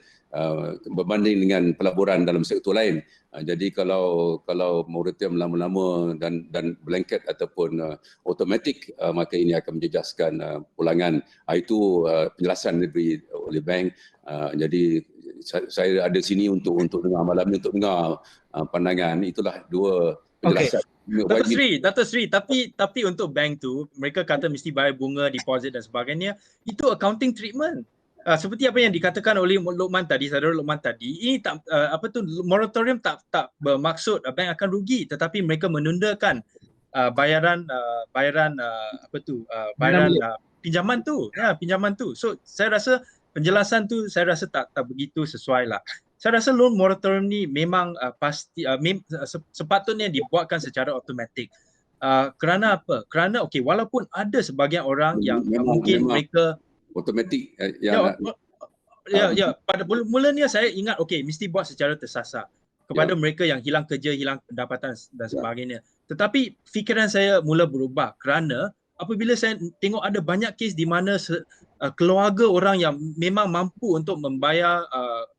berbanding dengan pelaburan dalam sektor lain. Jadi kalau moratorium lama-lama dan blanket ataupun automatik, maka ini akan menjejaskan pulangan. Itu penjelasan diberi oleh bank. Jadi saya ada sini untuk dengar malam ni, untuk dengar pandangan. Itulah dua penjelasan. Okay. Dr. Sri, tapi untuk bank tu mereka kata mesti bayar bunga, deposit dan sebagainya. Itu accounting treatment. Seperti apa yang dikatakan oleh Luqman tadi, saudara Luqman tadi, ini tak moratorium tak bermaksud bank akan rugi, tetapi mereka menundakan bayaran pinjaman tu. So saya rasa penjelasan tu tak begitu sesuai lah. Saya rasa loan moratorium ni memang sepatutnya dibuatkan secara automatik. Kerana apa? Kerana walaupun ada sebahagian orang yang mungkin mereka automatik pada mulanya saya ingat mesti buat secara tersasar kepada mereka yang hilang kerja, hilang pendapatan dan sebagainya. Tetapi fikiran saya mula berubah kerana apabila saya tengok ada banyak kes di mana keluarga orang yang memang mampu untuk membayar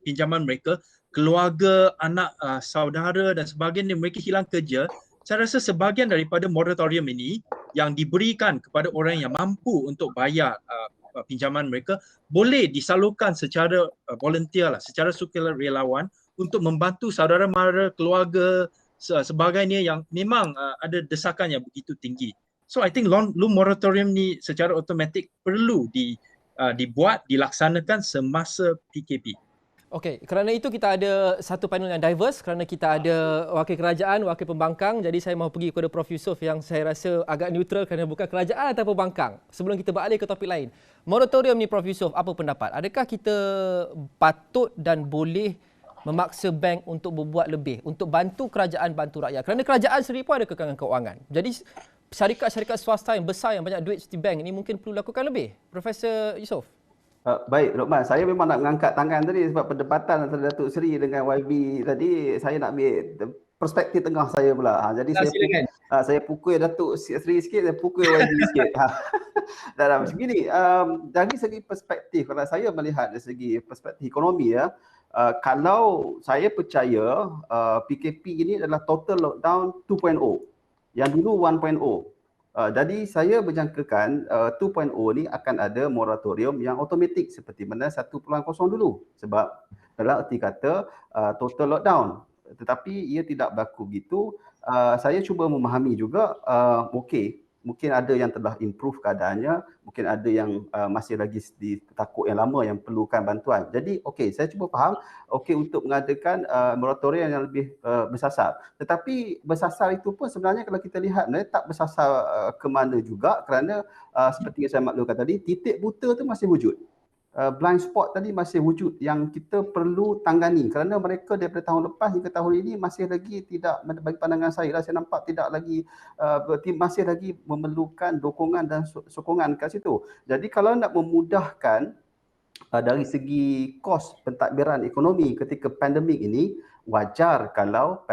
pinjaman mereka, keluarga, anak, saudara dan sebagainya, mereka hilang kerja. Saya rasa sebahagian daripada moratorium ini yang diberikan kepada orang yang mampu untuk bayar pinjaman mereka boleh disalurkan secara volunteer lah, secara sukarelawan untuk membantu saudara mara, keluarga sebagainya yang memang ada desakan yang begitu tinggi. So I think loan moratorium ni secara automatik perlu dibuat, dilaksanakan semasa PKP. Okey, kerana itu kita ada satu panel yang diverse kerana kita ada wakil kerajaan, wakil pembangkang. Jadi saya mahu pergi kepada Prof Yusof yang saya rasa agak neutral kerana bukan kerajaan atau pembangkang. Sebelum kita beralih ke topik lain. Moratorium ni Prof Yusof, apa pendapat? Adakah kita patut dan boleh memaksa bank untuk berbuat lebih untuk bantu kerajaan, bantu rakyat? Kerana kerajaan sendiri pun ada kekangan keuangan. Jadi syarikat-syarikat swasta yang besar yang banyak duit seperti bank ini mungkin perlu lakukan lebih. Profesor Yusof. Baik, Luqman. Saya memang nak mengangkat tangan tadi sebab perdebatan antara Datuk Seri dengan YB tadi, saya nak ambil perspektif tengah saya pula. Jadi saya pukul Datuk Seri sikit, saya pukul YB sikit. Dan macam ni, dari segi perspektif, kalau saya melihat dari segi perspektif ekonomi, kalau saya percaya PKP ini adalah total lockdown 2.0, yang dulu 1.0. Jadi saya berjangkakan 2.0 ni akan ada moratorium yang automatik seperti mana 1.0 dulu, sebab dalam erti kata total lockdown. Tetapi ia tidak berlaku begitu. Saya cuba memahami juga, mungkin ada yang telah improve keadaannya, mungkin ada yang masih lagi di takut yang lama yang perlukan bantuan. Jadi saya cuba faham untuk mengadakan moratorium yang lebih bersasar. Tetapi bersasar itu pun sebenarnya kalau kita lihat tak bersasar ke mana juga, kerana seperti yang saya maklumkan tadi, titik buta tu masih wujud. Blind spot tadi masih wujud yang kita perlu tangani, kerana mereka daripada tahun lepas hingga tahun ini masih lagi tidak, bagi pandangan saya nampak tidak lagi masih lagi memerlukan dukungan dan sokongan kat situ. Jadi kalau nak memudahkan dari segi kos pentadbiran ekonomi ketika pandemik ini, wajar kalau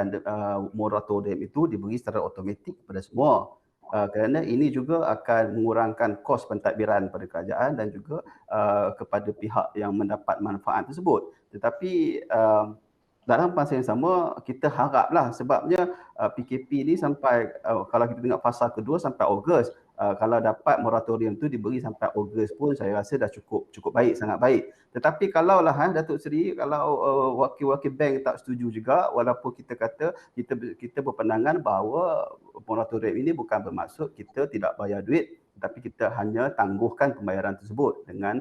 moratorium itu diberi secara automatik kepada semua. Kerana ini juga akan mengurangkan kos pentadbiran pada kerajaan dan juga kepada pihak yang mendapat manfaat tersebut. Tetapi dalam masa yang sama kita haraplah, sebabnya PKP ni sampai kalau kita tengok fasa kedua sampai Ogos, kalau dapat moratorium tu diberi sampai Ogos pun saya rasa dah cukup baik, sangat baik. Tetapi kalaulah Datuk Seri, kalau wakil-wakil bank tak setuju juga, walaupun kita kata kita berpandangan bahawa moratorium ini bukan bermaksud kita tidak bayar duit, tetapi kita hanya tangguhkan pembayaran tersebut dengan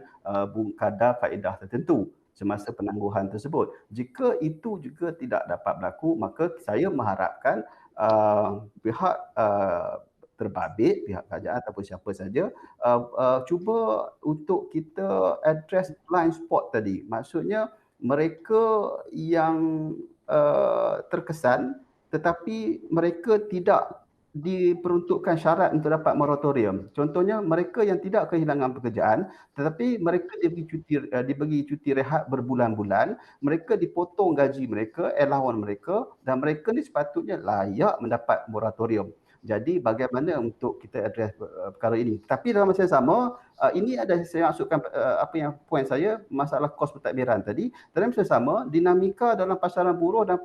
kadar faedah tertentu semasa penangguhan tersebut. Jika itu juga tidak dapat berlaku, maka saya mengharapkan pihak terbabit, pihak kerajaan ataupun siapa saja cuba untuk kita address blind spot tadi. Maksudnya mereka yang terkesan tetapi mereka tidak diperuntukkan syarat untuk dapat moratorium. Contohnya mereka yang tidak kehilangan pekerjaan tetapi mereka diberi cuti rehat berbulan-bulan, mereka dipotong gaji mereka, allowance mereka, dan mereka ni sepatutnya layak mendapat moratorium. Jadi bagaimana untuk kita address perkara ini. Tapi dalam masa yang sama, ini ada saya maksudkan apa yang poin saya, masalah kos pentadbiran tadi. Dalam masa yang sama, dinamika dalam pasaran buruh dan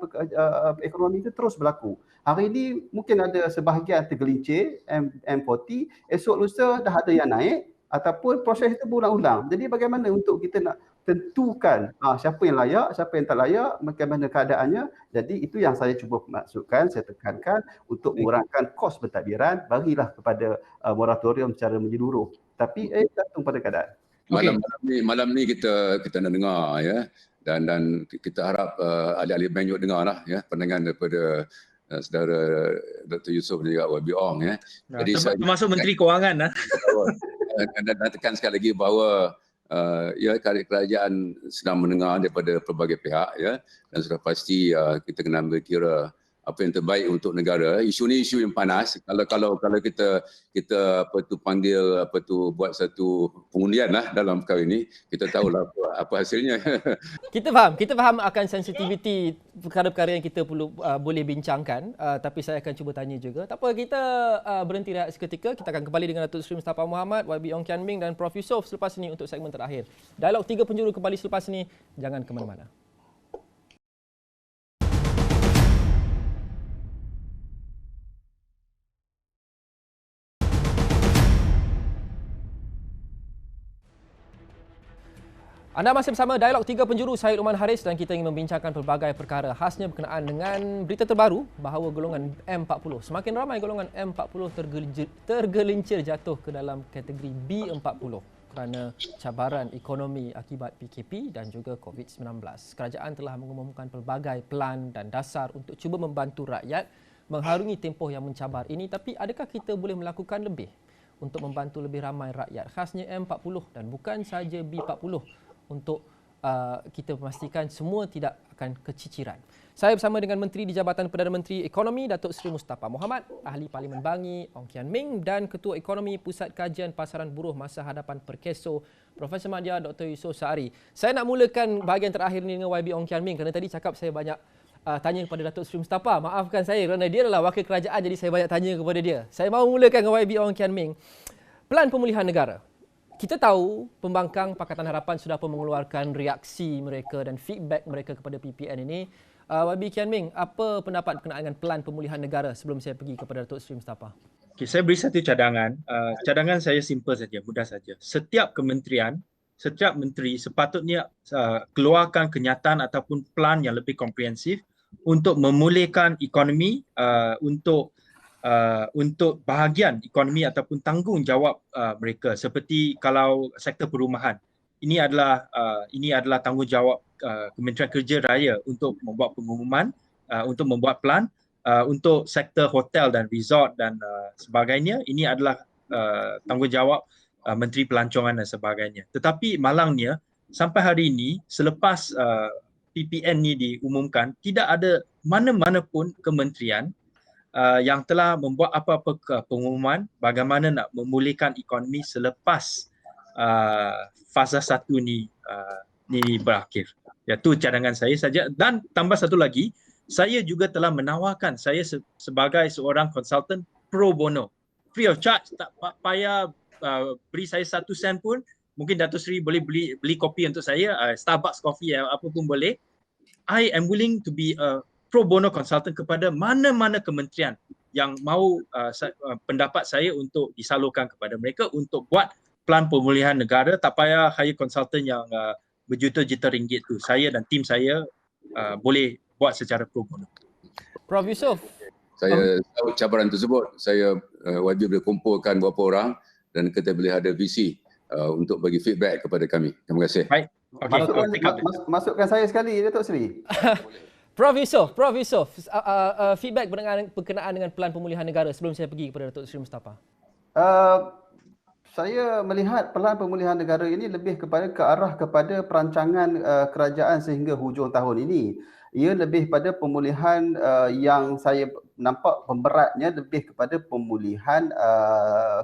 ekonomi itu terus berlaku. Hari ini mungkin ada sebahagian tergelincir M40, esok lusa dah ada yang naik ataupun proses itu berulang-ulang. Jadi bagaimana untuk kita nak tentukan siapa yang layak, siapa yang tak layak, bagaimana keadaannya. Jadi itu yang saya cuba maksudkan, saya tekankan untuk mengurangkan kos pentadbiran, berilah kepada moratorium secara menyeluruh. Tapi tergantung pada keadaan. Malam ni kita nak dengar ya, dan kita harap ahli-ahli bank juga dengarlah ya pandangan daripada saudara Dr. Yusof dan juga YB Ong ya. Jadi termasuk Menteri Kewangan dan tekan sekali lagi bahawa ya kerajaan sedang mendengar daripada pelbagai pihak ya, dan sudah pasti kita kena ambil kira apa yang terbaik untuk negara. Isu ni isu yang panas. Kalau kita buat satu pengundian lah dalam perkara ini, kita tahulah apa hasilnya. Kita faham akan sensitiviti perkara-perkara yang kita perlu boleh bincangkan, tapi saya akan cuba tanya juga. Tak apa, kita berhenti rehat seketika. Kita akan kembali dengan Datuk Seri Mustafa Mohammad, YB Ong Kian Ming dan Prof Yusof selepas ini untuk segmen terakhir. Dialog 3 penjuru kembali selepas ini. Jangan ke mana-mana. Anda masih bersama Dialog 3 Penjuru, saya Luqman Haris, dan kita ingin membincangkan pelbagai perkara khasnya berkenaan dengan berita terbaru bahawa golongan M40, semakin ramai golongan M40 tergelincir jatuh ke dalam kategori B40 kerana cabaran ekonomi akibat PKP dan juga COVID-19. Kerajaan telah mengumumkan pelbagai pelan dan dasar untuk cuba membantu rakyat mengharungi tempoh yang mencabar ini, tapi adakah kita boleh melakukan lebih untuk membantu lebih ramai rakyat, khasnya M40 dan bukan sahaja B40, untuk kita memastikan semua tidak akan keciciran. Saya bersama dengan Menteri di Jabatan Perdana Menteri Ekonomi, Datuk Seri Mustafa Mohammad, Ahli Parlimen Bangi, Ong Kian Ming, dan Ketua Ekonomi Pusat Kajian Pasaran Buruh Masa Hadapan Perkeso, Profesor Madya Dr. Yusof Saari. Saya nak mulakan bahagian terakhir ini dengan YB Ong Kian Ming kerana tadi cakap saya banyak tanya kepada Datuk Seri Mustafa. Maafkan saya kerana dia adalah wakil kerajaan, jadi saya banyak tanya kepada dia. Saya mahu mulakan dengan YB Ong Kian Ming. Pelan pemulihan negara. Kita tahu pembangkang Pakatan Harapan sudah pun mengeluarkan reaksi mereka dan feedback mereka kepada PPN ini. YB Kian Ming, apa pendapat berkenaan dengan pelan pemulihan negara sebelum saya pergi kepada Datuk Seri Mustafa? Okay, saya beri satu cadangan. Cadangan saya simple saja, mudah saja. Setiap kementerian, setiap menteri sepatutnya keluarkan kenyataan ataupun plan yang lebih komprehensif untuk memulihkan ekonomi, untuk bahagian ekonomi ataupun tanggungjawab mereka, seperti kalau sektor perumahan. Ini adalah tanggungjawab Kementerian Kerja Raya untuk membuat pengumuman, untuk membuat plan. Untuk sektor hotel dan resort dan sebagainya, ini adalah tanggungjawab Menteri Pelancongan dan sebagainya. Tetapi malangnya sampai hari ini, selepas PPN ni diumumkan, tidak ada mana-mana pun kementerian yang telah membuat apa-apa pengumuman bagaimana nak memulihkan ekonomi selepas fasa 1 ni berakhir. Itu cadangan saya saja. Dan tambah satu lagi, saya juga telah menawarkan saya sebagai seorang konsultan pro bono, free of charge, tak payah beri saya 1 sen pun. Mungkin Datuk Seri boleh beli kopi untuk saya, Starbucks coffee apa pun boleh. I am willing to be a pro bono consultant kepada mana-mana kementerian yang mahu pendapat saya untuk disalurkan kepada mereka untuk buat plan pemulihan negara. Tak payah hire konsultan yang berjuta-juta ringgit tu. Saya dan tim saya boleh buat secara pro bono. Prof Yusof. Saya tahu cabaran tersebut. Saya wajib boleh kumpulkan beberapa orang dan kita boleh ada visi untuk bagi feedback kepada kami. Terima kasih. Baik. Okay. Masukkan saya sekali, Datuk Seri. Prof Yusof, feedback berkenaan dengan pelan pemulihan negara sebelum saya pergi kepada Datuk Seri Mustafa. Saya melihat pelan pemulihan negara ini lebih ke arah kepada perancangan kerajaan sehingga hujung tahun ini. Ia lebih pada pemulihan yang saya nampak pemberatnya lebih kepada pemulihan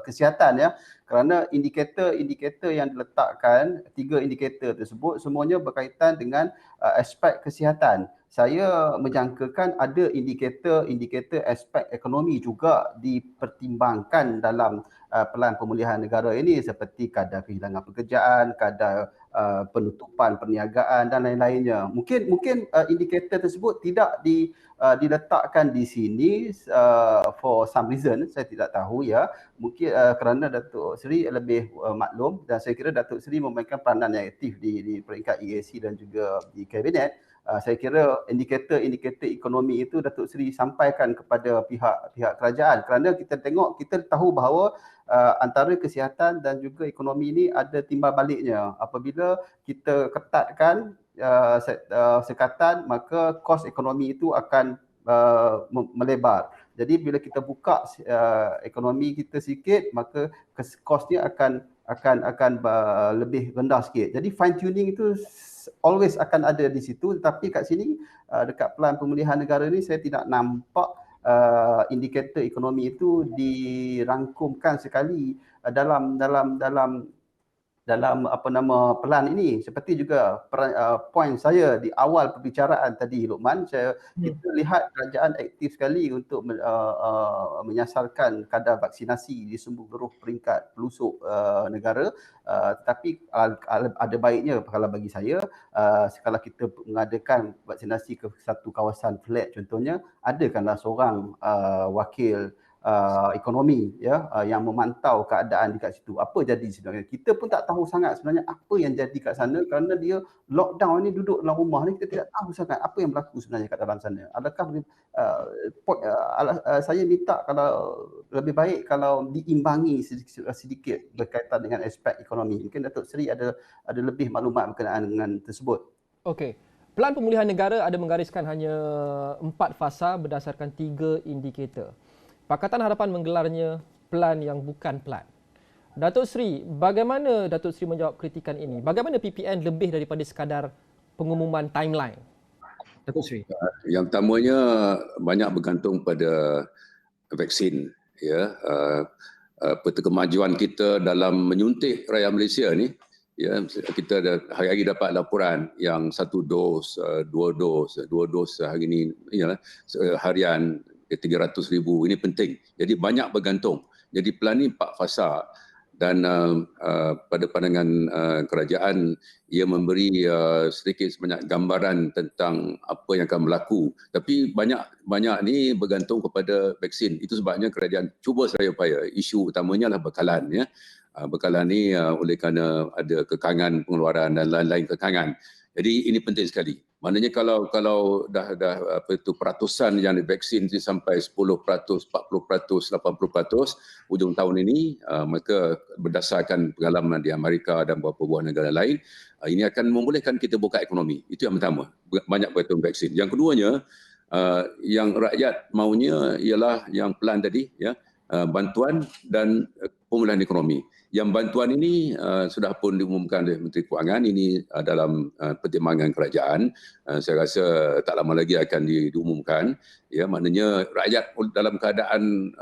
kesihatan ya. Kerana indikator yang diletakkan, 3 indikator tersebut semuanya berkaitan dengan aspek kesihatan. Saya menjangkakan ada indikator aspek ekonomi juga dipertimbangkan dalam pelan pemulihan negara ini seperti kadar kehilangan pekerjaan, kadar penutupan perniagaan dan lain-lainnya. Mungkin indikator tersebut tidak diletakkan di sini for some reason, saya tidak tahu ya. Mungkin kerana Datuk Seri lebih maklum dan saya kira Datuk Seri memainkan peranan yang aktif di peringkat EAC dan juga di Kabinet. Saya kira indikator ekonomi itu Datuk Seri sampaikan kepada pihak kerajaan kerana kita tahu bahawa antara kesihatan dan juga ekonomi ini ada timbal baliknya. Apabila kita ketatkan sekatan, maka kos ekonomi itu akan melebar. Jadi bila kita buka ekonomi kita sikit, maka kosnya akan lebih rendah sikit. Jadi fine tuning itu always akan ada di situ, tetapi kat sini dekat pelan pemulihan negara ni saya tidak nampak indikator ekonomi itu dirangkumkan sekali dalam pelan ini. Seperti juga poin saya di awal perbicaraan tadi, Luqman, kita lihat kerajaan aktif sekali untuk menyasarkan kadar vaksinasi di seluruh peringkat pelusuk negara. Tetapi ada baiknya kalau bagi saya, kalau kita mengadakan vaksinasi ke satu kawasan flat contohnya, adakanlah seorang wakil ekonomi ya yang memantau keadaan di kat situ. Apa jadi sebenarnya? Kita pun tak tahu sangat sebenarnya apa yang jadi kat sana kerana dia lockdown ni, duduk dalam rumah ni, kita tidak tahu sangat apa yang berlaku sebenarnya kat dalam sana. Adakah saya minta kalau lebih baik kalau diimbangi sedikit berkaitan dengan aspek ekonomi. Mungkin Datuk Seri ada lebih maklumat berkenaan dengan tersebut. Okey. Pelan pemulihan negara ada menggariskan hanya 4 fasa berdasarkan 3 indikator. Pakatan Harapan menggelarnya pelan yang bukan pelan. Datuk Seri, bagaimana Datuk Seri menjawab kritikan ini? Bagaimana PPN lebih daripada sekadar pengumuman timeline? Datuk Seri. Yang pertamanya banyak bergantung pada vaksin ya. Kemajuan kita dalam menyuntik rakyat Malaysia ni ya, kita hari-hari dapat laporan yang 1 dos, 2 dos hari ni ya, harian 300,000. Ini penting. Jadi banyak bergantung. Jadi pelan ni 4 fasa dan pada pandangan kerajaan ia memberi sedikit sebanyak gambaran tentang apa yang akan berlaku. Tapi banyak ni bergantung kepada vaksin. Itu sebabnya kerajaan cuba sedaya upaya. Isu utamanya adalah bekalan ya. Bekalan ni oleh kerana ada kekangan pengeluaran dan lain-lain kekangan. Jadi ini penting sekali. Maknanya kalau dah peratusan yang divaksin sampai 10%, 40%, 80% hujung tahun ini, maka berdasarkan pengalaman di Amerika dan beberapa buah negara lain, ini akan membolehkan kita buka ekonomi. Itu yang pertama, banyak bergantung vaksin. Yang keduanya, yang rakyat maunya ialah yang pelan tadi, ya, bantuan dan pemulihan ekonomi. Yang bantuan ini sudah pun diumumkan oleh Menteri Kewangan, ini dalam pertimbangan kerajaan. Saya rasa tak lama lagi akan diumumkan. Ya, maknanya rakyat dalam keadaan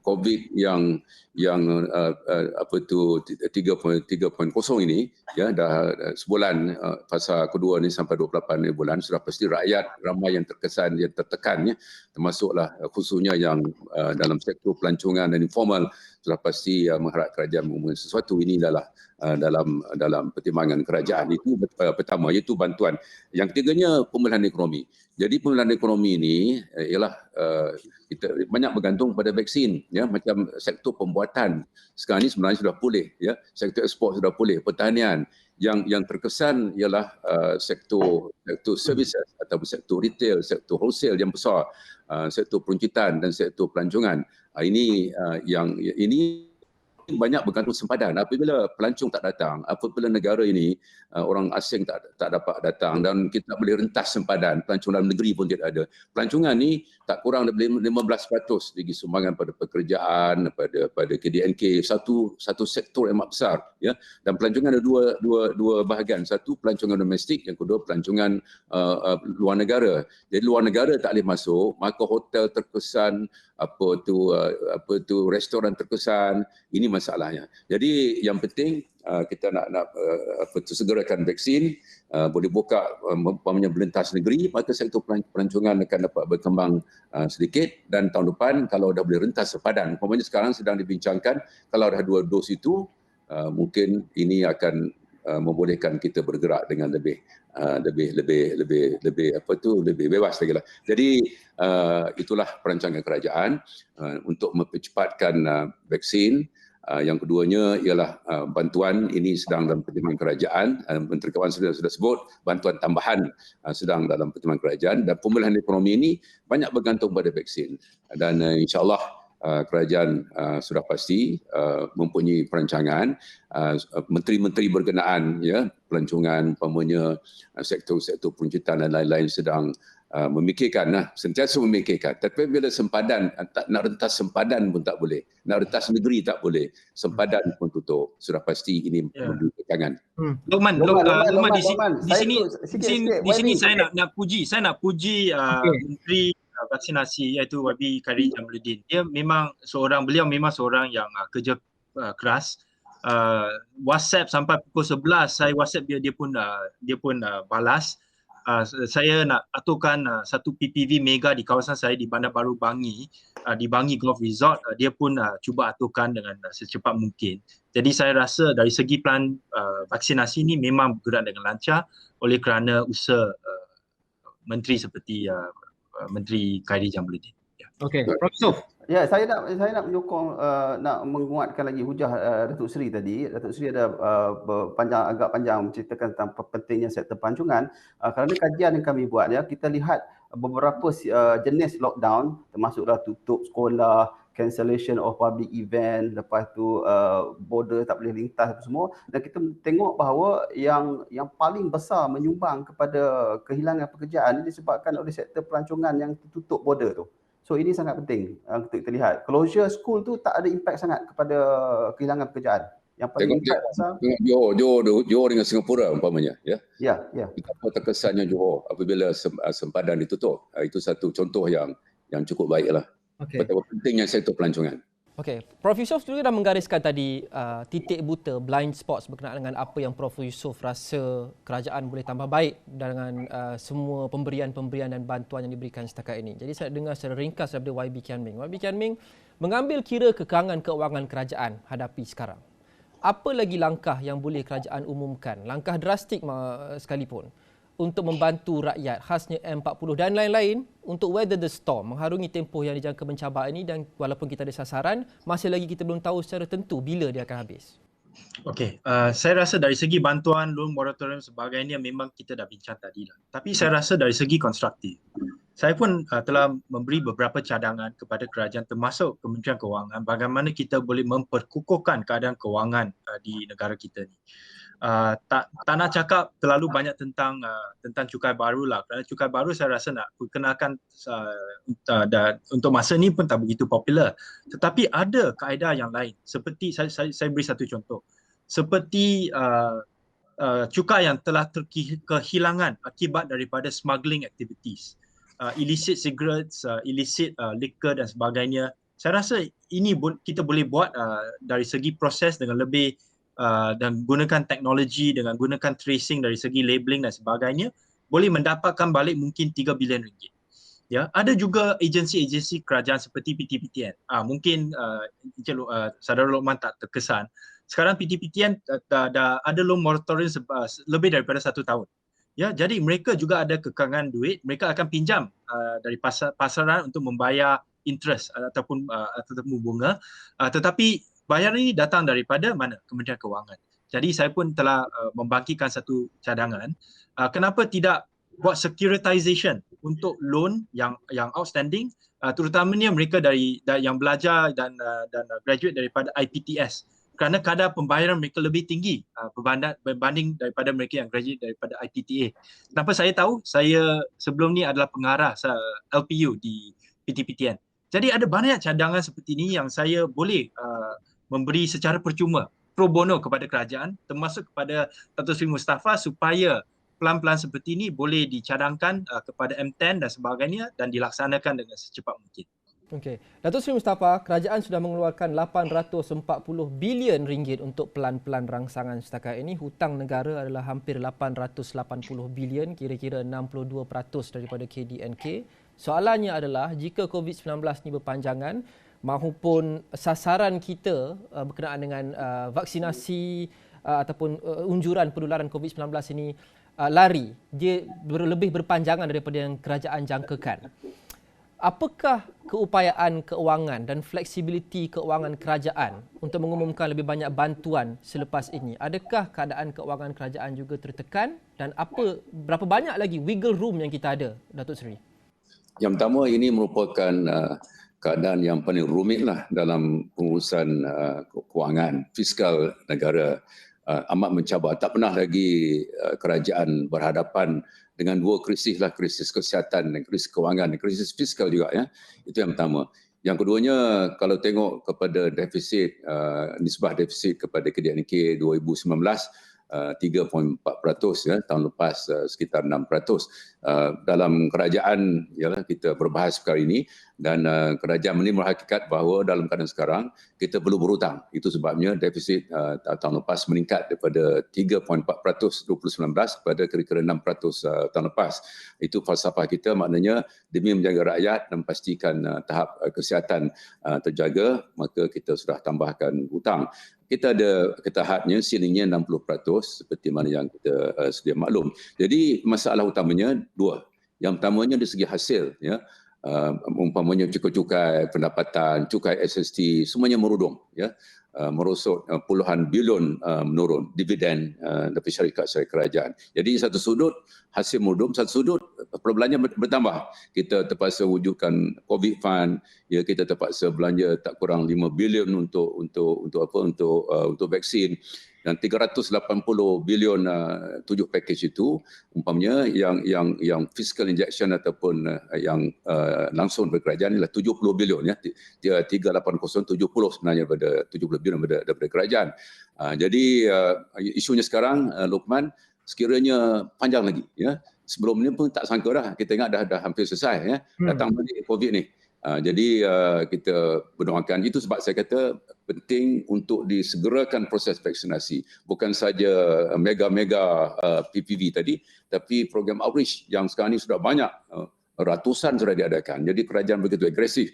COVID yang 3.0 ini, ya, dah sebulan, fasa kedua ni sampai 28 bulan, sudah pasti rakyat ramai yang terkesan, yang tertekan, ya, termasuklah khususnya yang dalam sektor pelancongan dan informal sudah pasti mengharap kerajaan mengumumkan sesuatu. Ini adalah dalam pertimbangan kerajaan. Itu pertama, iaitu bantuan. Yang ketiganya pemulihan ekonomi. Jadi pemulihan ekonomi ini ialah kita banyak bergantung pada vaksin, ya, macam sektor pembuatan sekarang ini sebenarnya sudah pulih, ya, sektor ekspor sudah pulih, pertanian. Yang terkesan ialah sektor services atau sektor retail, sektor wholesale yang besar, sektor peruncitan dan sektor pelancongan. Ini banyak bergantung sempadan. Apabila pelancong tak datang, apabila negara ini orang asing tak dapat datang dan kita boleh rentas sempadan, pelancong dalam negeri pun tidak ada. Pelancongan ni tak kurang daripada 15% bagi sumbangan pada pekerjaan, pada KDNK, satu sektor yang amat besar, ya. Dan pelancongan ada dua bahagian. Satu pelancongan domestik, yang kedua pelancongan luar negara. Jadi luar negara tak boleh masuk, maka hotel terkesan, restoran terkesan. Ini masalahnya. Jadi yang penting kita nak segerakan vaksin, boleh buka umpamanya belentas negeri, maka sektor pelancongan akan dapat berkembang sedikit, dan tahun depan kalau dah boleh rentas sepadan, umpamanya sekarang sedang dibincangkan kalau dah 2 dos itu, mungkin ini akan membolehkan kita bergerak dengan lebih bebas lagi lah. Jadi itulah perancangan kerajaan untuk mempercepatkan vaksin. Yang keduanya ialah bantuan, ini sedang dalam pertimbangan kerajaan. Menteri Kawasan sudah sebut bantuan tambahan sedang dalam pertimbangan kerajaan, dan pemulihan ekonomi ini banyak bergantung pada vaksin. Dan insya-Allah kerajaan sudah pasti mempunyai perancangan, menteri-menteri berkenaan, ya, pelancongan, umpamanya sektor-sektor peruncitan dan lain-lain sedang memikirkan, sentiasa memikirkan. Tapi bila sempadan, nak rentas sempadan pun tak boleh, nak rentas negeri tak boleh, sempadan pun tutup. Sudah pasti ini memberi tekangan. Lokman, di sini saya nak puji Menteri Vaksinasi iaitu YB Khairy Jamaluddin. Beliau memang seorang yang kerja keras. WhatsApp sampai pukul 11 saya WhatsApp dia pun balas. Saya nak aturkan satu PPV mega di kawasan saya di Bandar Baru Bangi, di Bangi Golf Resort. Dia pun cuba aturkan dengan secepat mungkin. Jadi saya rasa dari segi plan vaksinasi ini memang bergerak dengan lancar oleh kerana usaha menteri seperti Menteri Khairy Jamaluddin. Okey, Prof. Yusof. Ya, saya nak menyokong, nak menguatkan lagi hujah Datuk Seri tadi. Datuk Seri ada agak panjang menceritakan tentang pentingnya sektor pelancongan. Kerana kajian yang kami buat, ya, kita lihat beberapa jenis lockdown, termasuklah tutup sekolah, cancellation of public event, lepas tu border tak boleh lintas semua, dan kita tengok bahawa yang paling besar menyumbang kepada kehilangan pekerjaan disebabkan oleh sektor pelancongan yang tutup border tu. So ini sangat penting untuk kita lihat. Closure school tu tak ada impact sangat kepada kehilangan pekerjaan. Yang paling impact besar Johor dengan Singapura umpamanya, ya. Ya. Betapa terkesannya Johor apabila sempadan ditutup. Itu satu contoh yang cukup baiklah. Betapa pentingnya sektor pelancongan. Okey, Prof Yusof juga dah menggariskan tadi titik buta, blind spots berkenaan dengan apa yang Prof Yusof rasa kerajaan boleh tambah baik dengan semua pemberian dan bantuan yang diberikan setakat ini. Jadi saya dengar secara ringkas daripada YB Kian Ming. YB Kian Ming mengambil kira kekangan keuangan kerajaan hadapi sekarang. Apa lagi langkah yang boleh kerajaan umumkan, langkah drastik sekalipun, untuk membantu rakyat khasnya M40 dan lain-lain untuk weather the storm, mengharungi tempoh yang dijangka mencabar ini, dan walaupun kita ada sasaran, masih lagi kita belum tahu secara tentu bila dia akan habis. Okey, saya rasa dari segi bantuan, loan moratorium sebagainya memang kita dah bincang tadi lah. Tapi saya rasa dari segi konstruktif, saya pun telah memberi beberapa cadangan kepada kerajaan termasuk Kementerian Kewangan bagaimana kita boleh memperkukuhkan keadaan kewangan di negara kita ni. Tak nak cakap terlalu banyak tentang cukai baru lah, kerana cukai baru saya rasa nak perkenalkan untuk masa ni pun tak begitu popular. Tetapi ada kaedah yang lain, seperti saya beri satu contoh, seperti cukai yang telah kehilangan akibat daripada smuggling activities, illicit cigarettes, illicit liquor dan sebagainya. Saya rasa ini kita boleh buat dari segi proses dengan lebih dan gunakan teknologi, dengan gunakan tracing dari segi labeling dan sebagainya, boleh mendapatkan balik mungkin 3 bilion ringgit. Ya, ada juga agensi-agensi kerajaan seperti PTPTN. Mungkin Saudara Lokman tak terkesan. Sekarang PTPTN dah ada loan moratorium lebih daripada 1 tahun. Ya, jadi mereka juga ada kekangan duit. Mereka akan pinjam dari pasaran untuk membayar interest ataupun bunga. Tetapi bayaran ini datang daripada mana? Kementerian Kewangan. Jadi saya pun telah membangkitkan satu cadangan. Kenapa tidak buat securitization untuk loan yang outstanding, terutamanya mereka yang belajar dan graduate daripada IPTS, kerana kadar pembayaran mereka lebih tinggi berbanding daripada mereka yang graduate daripada IPTA. Kenapa saya tahu? Saya sebelum ni adalah pengarah LPU di PTPTN. Jadi ada banyak cadangan seperti ini yang saya boleh memberi secara percuma pro bono kepada kerajaan, termasuk kepada Datuk Seri Mustafa, supaya pelan-pelan seperti ini boleh dicadangkan kepada M10 dan sebagainya dan dilaksanakan dengan secepat mungkin. Okey, Datuk Seri Mustafa, kerajaan sudah mengeluarkan 840 bilion ringgit untuk pelan-pelan rangsangan setakat ini. Hutang negara adalah hampir 880 bilion, kira-kira 62% daripada KDNK. Soalannya adalah, jika COVID-19 ini berpanjangan mahupun sasaran kita berkenaan dengan vaksinasi ataupun unjuran penularan COVID-19 ini lari, dia lebih berpanjangan daripada yang kerajaan jangkakan. Apakah keupayaan keuangan dan fleksibiliti keuangan kerajaan untuk mengumumkan lebih banyak bantuan selepas ini? Adakah keadaan keuangan kerajaan juga tertekan dan berapa banyak lagi wiggle room yang kita ada, Datuk Seri? Yang pertama, ini merupakan keadaan yang paling rumit lah dalam pengurusan keuangan fiskal negara. Amat mencabar. Tak pernah lagi kerajaan berhadapan dengan dua krisis lah, krisis kesihatan dan krisis kewangan dan krisis fiskal juga, ya. Itu yang pertama. Yang keduanya, kalau tengok kepada defisit, nisbah defisit kepada KDNK 2019, 3.4%, ya, tahun lepas sekitar 6%. Dalam kerajaan, ialah kita berbahas perkara ini, dan kerajaan ini berhakikat bahawa dalam keadaan sekarang kita perlu berhutang. Itu sebabnya defisit tahun lepas meningkat daripada 3.4% 2019 kepada kira-kira 6% tahun lepas. Itu falsafah kita, maknanya demi menjaga rakyat dan memastikan tahap kesihatan terjaga, maka kita sudah tambahkan hutang. Kita ada ketahapnya, ceilingnya 60% seperti mana yang kita sedia maklum. Jadi masalah utamanya dua. Yang pertamanya dari segi hasil, ya. Umpamanya cukai pendapatan, cukai SST, semuanya merudum, ya. Merosot puluhan bilion menurun dividen dari syarikat-syarikat kerajaan. Jadi satu sudut hasil merudum, satu sudut perbelanjaan bertambah. Kita terpaksa wujudkan COVID fund, ya, kita terpaksa belanja tak kurang 5 bilion untuk vaksin, dan 380 bilion 7 package itu umpamanya yang fiscal injection ataupun yang langsung dari kerajaan ialah 70 bilion, ya. 380 70 sebenarnya daripada 70 bilion daripada kerajaan. Jadi isunya sekarang, Lokman, sekiranya panjang lagi, ya. Sebelum ni pun tak sangka dah, kita ingat dah hampir selesai, ya. Datang balik COVID ni. Jadi kita berdoakan. Itu sebab saya kata penting untuk disegerakan proses vaksinasi. Bukan saja mega-mega PPV tadi, tapi program outreach yang sekarang ini sudah banyak, ratusan sudah diadakan. Jadi kerajaan begitu agresif.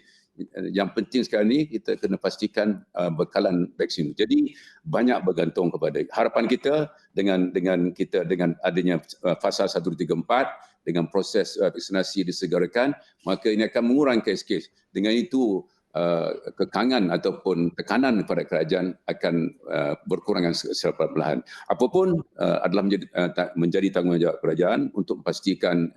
Yang penting sekarang ni kita kena pastikan bekalan vaksin. Jadi banyak bergantung kepada harapan kita dengan adanya fasa 134, dengan proses vaksinasi disegerakan, maka ini akan mengurangi kes-kes. Dengan itu kekangan ataupun tekanan kepada kerajaan akan berkurangan secara perlahan. Apapun adalah menjadi tanggungjawab kerajaan untuk memastikan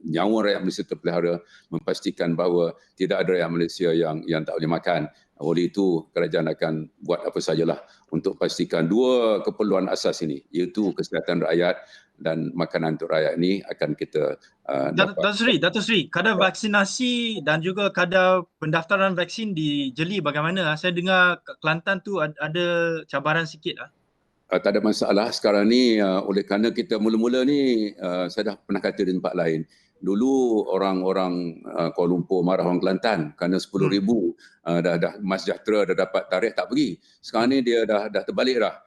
nyawa rakyat Malaysia terpelihara, memastikan bahawa tidak ada rakyat Malaysia yang tak boleh makan. Oleh itu kerajaan akan buat apa sajalah untuk pastikan dua keperluan asas ini, iaitu kesihatan rakyat dan makanan untuk rakyat ini akan kita dapat. Datuk Seri, kadar vaksinasi dan juga kadar pendaftaran vaksin di Jeli bagaimana? Saya dengar Kelantan tu ada cabaran sikit lah. Tak ada masalah sekarang ni, oleh kerana kita mula-mula ni, saya dah pernah kata di tempat lain. Dulu orang-orang Kuala Lumpur marah orang Kelantan kerana 10,000 dah Mas Sejahtera dah dapat tarikh tak pergi. Sekarang ni dia dah terbalik dah.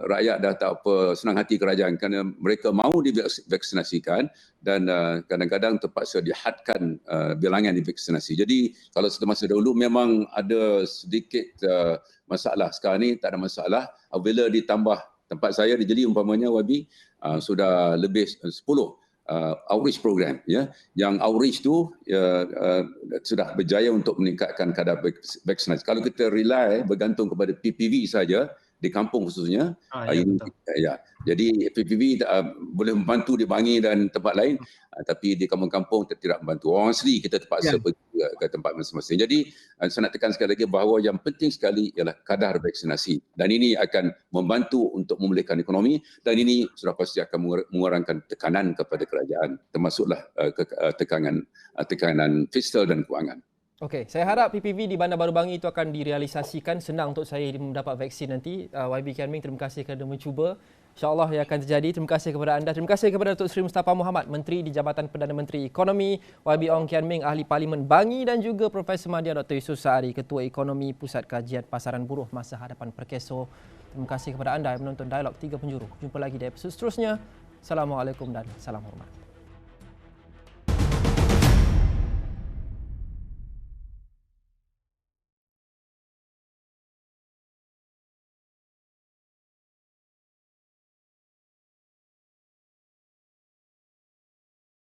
rakyat dah tak apa senang hati kerajaan kerana mereka mahu divaksinasikan dan kadang-kadang terpaksa dihadkan bilangan divaksinasi. Jadi kalau semasa dahulu memang ada sedikit masalah. Sekarang ni tak ada masalah. Apabila ditambah tempat saya di Jeli umpamanya YB sudah lebih 10 outreach program, ya, yang outreach tu sudah berjaya untuk meningkatkan kadar vaksinasi. Kalau kita rely bergantung kepada PPV saja di kampung khususnya, jadi PPV boleh membantu di Bangi dan tempat lain, tapi di kampung-kampung tidak membantu. Orang asli kita terpaksa pergi ke tempat masing-masing. Jadi saya nak tekan sekali lagi bahawa yang penting sekali ialah kadar vaksinasi, dan ini akan membantu untuk memulihkan ekonomi, dan ini sudah pasti akan mengurangkan tekanan kepada kerajaan, termasuklah tekanan fiskal dan kewangan. Okey, saya harap PPV di Bandar Baru Bangi itu akan direalisasikan. Senang untuk saya mendapat vaksin nanti. YB Kian Ming, terima kasih kerana mencuba. InsyaAllah ia akan terjadi. Terima kasih kepada anda. Terima kasih kepada Datuk Seri Mustafa Mohamed, Menteri di Jabatan Perdana Menteri Ekonomi, YB Ong Kian Ming, Ahli Parlimen Bangi, dan juga Profesor Madya Dr. Yusof Saari, Ketua Ekonomi Pusat Kajian Pasaran Buruh Masa Hadapan Perkeso. Terima kasih kepada anda yang menonton Dialog 3 Penjuru. Jumpa lagi di episod seterusnya. Assalamualaikum dan salam hormat.